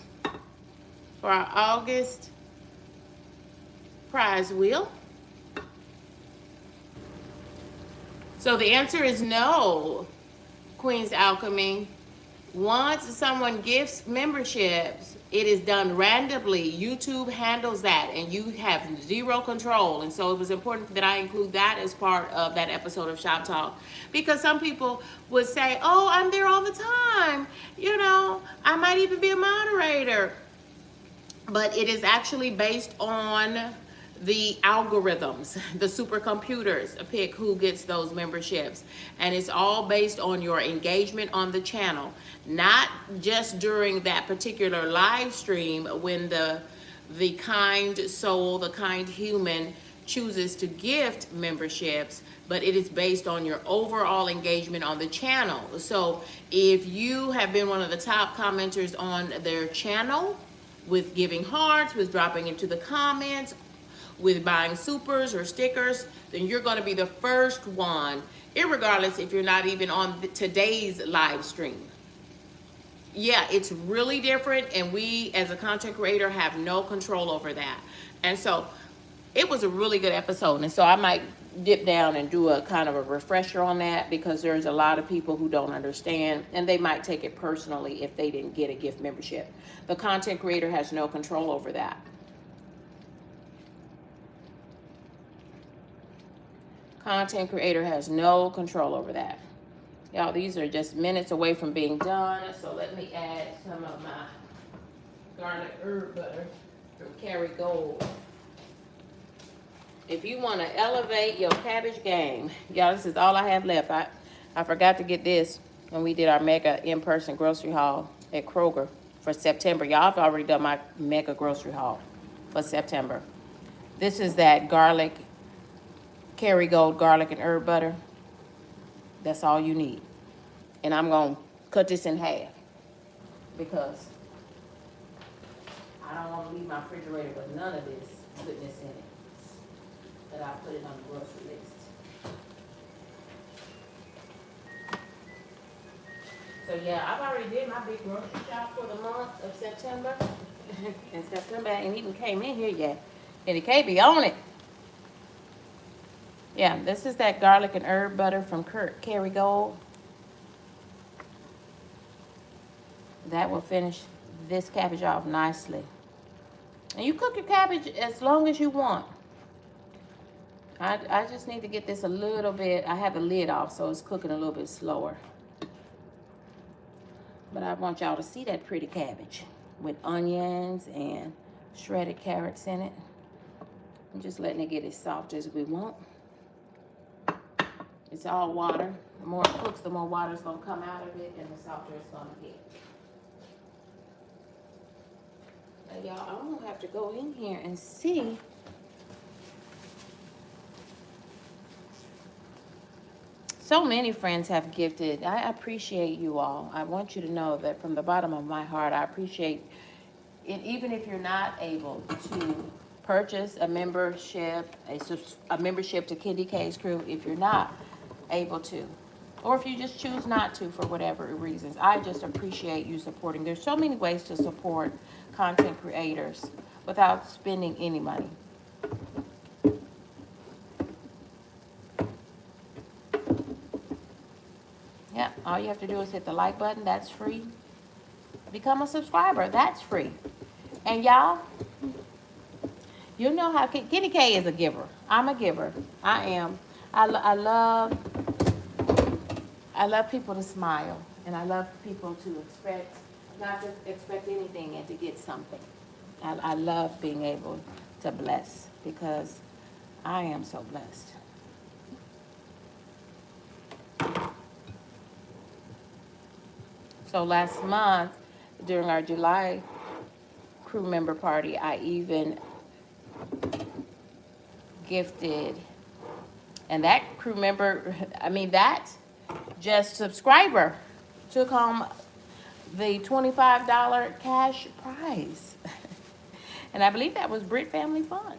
for our August prize wheel. So the answer is no, Queen's Alchemy. Once someone gifts memberships, it is done randomly. YouTube handles that, and you have zero control. And so it was important that I include that as part of that episode of Shop Talk, because some people would say, "Oh, I'm there all the time. You know, I might even be a moderator." But it is actually based on the algorithms, the supercomputers pick who gets those memberships. And it's all based on your engagement on the channel, not just during that particular live stream when the kind soul, the kind human chooses to gift memberships, but it is based on your overall engagement on the channel. So if you have been one of the top commenters on their channel, with giving hearts, with dropping into the comments, with buying supers or stickers, then you're going to be the first one, irregardless if you're not even on today's live stream. Yeah, it's really different, and we as a content creator have no control over that. And so it was a really good episode, and so I might dip down and do a kind of a refresher on that, because there's a lot of people who don't understand, and they might take it personally if they didn't get a gift membership. The content creator has no control over that. Content creator has no control over that. Y'all, these are just minutes away from being done, so let me add some of my garlic herb butter from KendyK. If you want to elevate your cabbage game, y'all, this is all I have left. I forgot to get this when we did our mega in-person grocery haul at Kroger for September. Y'all, I've already done my mega grocery haul for September. This is that garlic, KendyK garlic and herb butter. That's all you need. And I'm going to cut this in half, because I don't want to leave my refrigerator with none of this goodness in it. That I put it on the grocery list. So yeah, I've already did my big grocery shop for the month of September. And September ain't even came in here yet. And it can't be on it. Yeah, this is that garlic and herb butter from KendyK. That will finish this cabbage off nicely. And you cook your cabbage as long as you want. I just need to get this a little bit. I have the lid off, so it's cooking a little bit slower. But I want y'all to see that pretty cabbage with onions and shredded carrots in it. I'm just letting it get as soft as we want. It's all water. The more it cooks, the more water is going to come out of it, and the softer it's going to get. Now, y'all, I'm going to have to go in here and see. So many friends have gifted. I appreciate you all. I want you to know that from the bottom of my heart, I appreciate it. Even if you're not able to purchase a membership, a membership to KendyK's crew, if you're not able to, or if you just choose not to for whatever reasons, I just appreciate you supporting. There's so many ways to support content creators without spending any money. Yeah, all you have to do is hit the like button. That's free. Become a subscriber. That's free. And y'all, you know how KendyK is a giver. I'm a giver. I am. I love people to smile, and I love people to expect, not to expect anything and to get something. I love being able to bless, because I am so blessed. So last month, during our July crew member party, I even gifted, and that crew member, that just subscriber took home the $25 cash prize. And I believe that was Brit Family Fun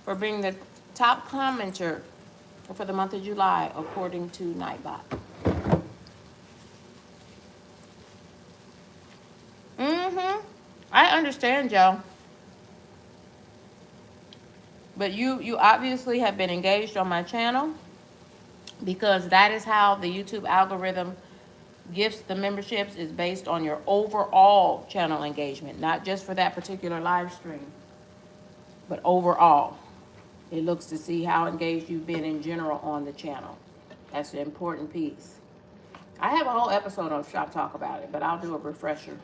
for being the top commenter for the month of July, according to Nightbot. I understand, y'all. But you obviously have been engaged on my channel, because that is how the YouTube algorithm Gifts, the memberships is based on your overall channel engagement, not just for that particular live stream, but overall. It looks to see how engaged you've been in general on the channel. That's the important piece. I have a whole episode on Shop Talk about it, but I'll do a refresher.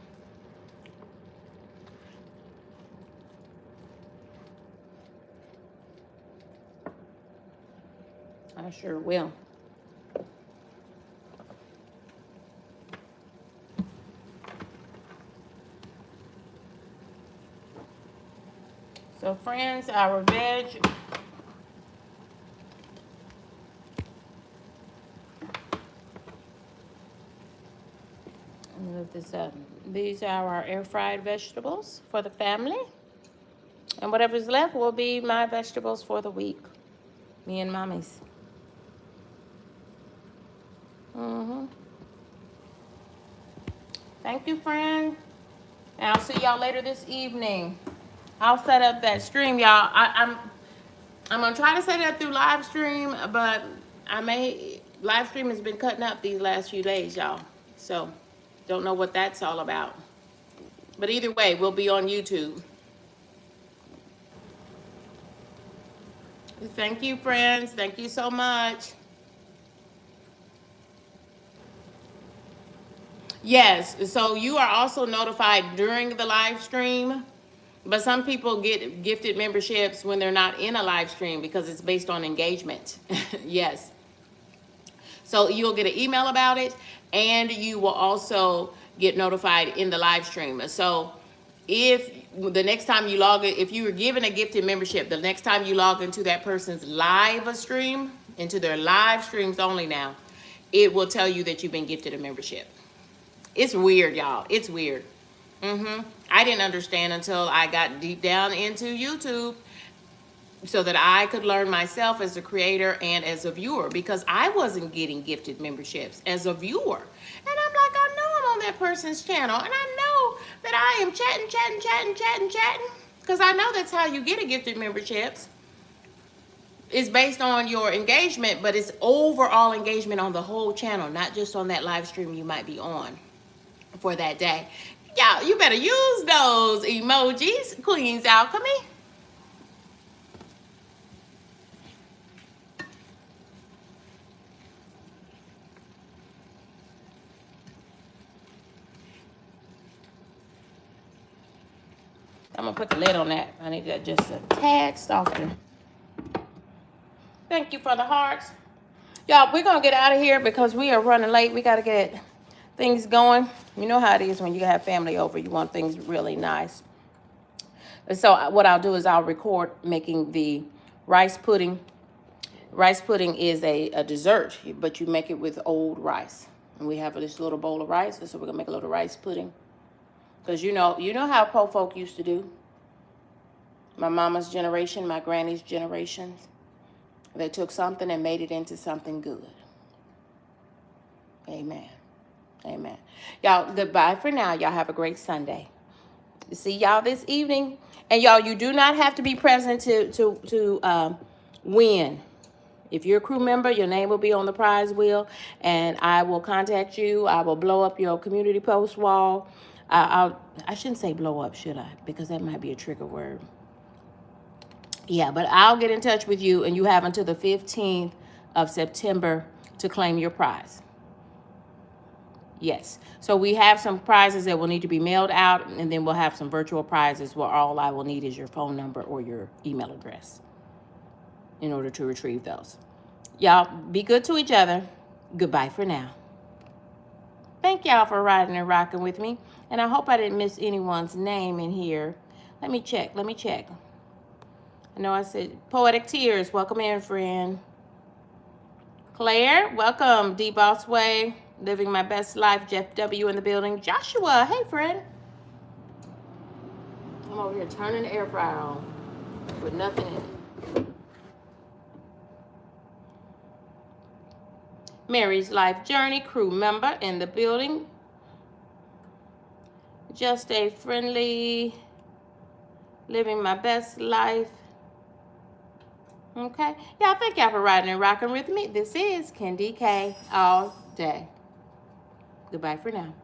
I sure will. So friends, our veg. Move this up. These are our air fried vegetables for the family. And whatever's left will be my vegetables for the week. Me and mommy's. Thank you, friend. And I'll see y'all later this evening. I'll set up that stream, y'all. I'm gonna try to set it up through live stream, but live stream has been cutting up these last few days, y'all. So don't know what that's all about. But either way, we'll be on YouTube. Thank you, friends. Thank you so much. Yes, so you are also notified during the live stream, but some people get gifted memberships when they're not in a live stream because it's based on engagement. Yes. So you'll get an email about it, and you will also get notified in the live stream. So if the next time you log in, if you were given a gifted membership, the next time you log into that person's live stream, into their live streams only now, it will tell you that you've been gifted a membership. It's weird, y'all. It's weird. I didn't understand until I got deep down into YouTube so that I could learn myself as a creator and as a viewer, because I wasn't getting gifted memberships as a viewer. And I'm like, I know I'm on that person's channel, and I know that I am chatting, because I know that's how you get a gifted memberships. It's based on your engagement, but it's overall engagement on the whole channel, not just on that live stream you might be on for that day. Y'all, you better use those emojis, Queen's Alchemy. I'm gonna put the lid on that. I need that just a tad softer. Thank you for the hearts. Y'all, we're gonna get out of here because we are running late. We gotta get things going. You know how it is when you have family over. You want things really nice. And so what I'll do is I'll record making the rice pudding. Rice pudding is a dessert, but you make it with old rice. And we have this little bowl of rice, so we're gonna make a little rice pudding. Because you know how po folk used to do. My mama's generation, my granny's generation. They took something and made it into something good. Amen. Amen. Y'all, goodbye for now. Y'all have a great Sunday. See y'all this evening. And y'all, you do not have to be present to win. If you're a crew member, your name will be on the prize wheel, and I will contact you. I will blow up your community post wall. I shouldn't say blow up, should I? Because that might be a trigger word. Yeah, but I'll get in touch with you, and you have until the 15th of September to claim your prize. Yes. So we have some prizes that will need to be mailed out, and then we'll have some virtual prizes where all I will need is your phone number or your email address in order to retrieve those. Y'all, be good to each other. Goodbye for now. Thank y'all for riding and rocking with me. And I hope I didn't miss anyone's name in here. Let me check. I know I said Poetic Tears. Welcome in, friend. Claire, welcome. D-Boss Way. Living My Best Life. Jeff W. in the building. Joshua, hey, friend. I'm over here turning the air fryer on with nothing in it. Mary's Life Journey, crew member in the building. Just a friendly, living my best life. Okay. Y'all, thank y'all for riding and rocking with me. This is KendyK all day. Goodbye for now.